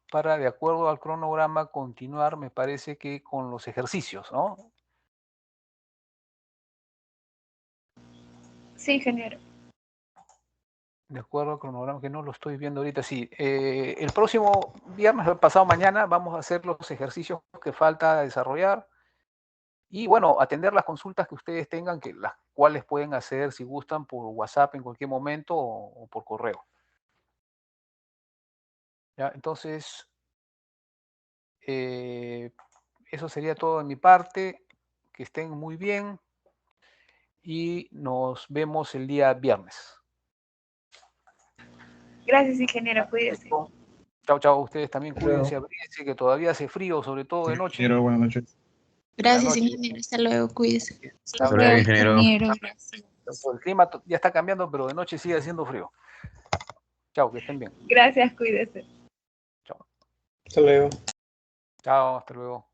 Para, de acuerdo al cronograma, continuar, me parece que con los ejercicios, ¿no? Sí, ingeniero. De acuerdo al cronograma, que no lo estoy viendo ahorita, sí. El próximo viernes, el pasado mañana, vamos a hacer los ejercicios que falta desarrollar. Y bueno, atender las consultas que ustedes tengan, que las cuales pueden hacer, si gustan, por WhatsApp en cualquier momento o por correo. ¿Ya? Entonces, eso sería todo de mi parte. Que estén muy bien y nos vemos el día viernes. Gracias, ingeniero. Cuídese. Chao, chao. Ustedes también Hasta luego. cuídense, abríguense, que todavía hace frío, sobre todo de noche. Ingeniero, buenas noches. Gracias, noches. ingeniero. Hasta luego, cuídese. Hasta luego, ingeniero. Gracias. El clima ya está cambiando, pero de noche sigue haciendo frío. Chao, que estén bien. Gracias, cuídese. Hasta luego. Chao, hasta luego.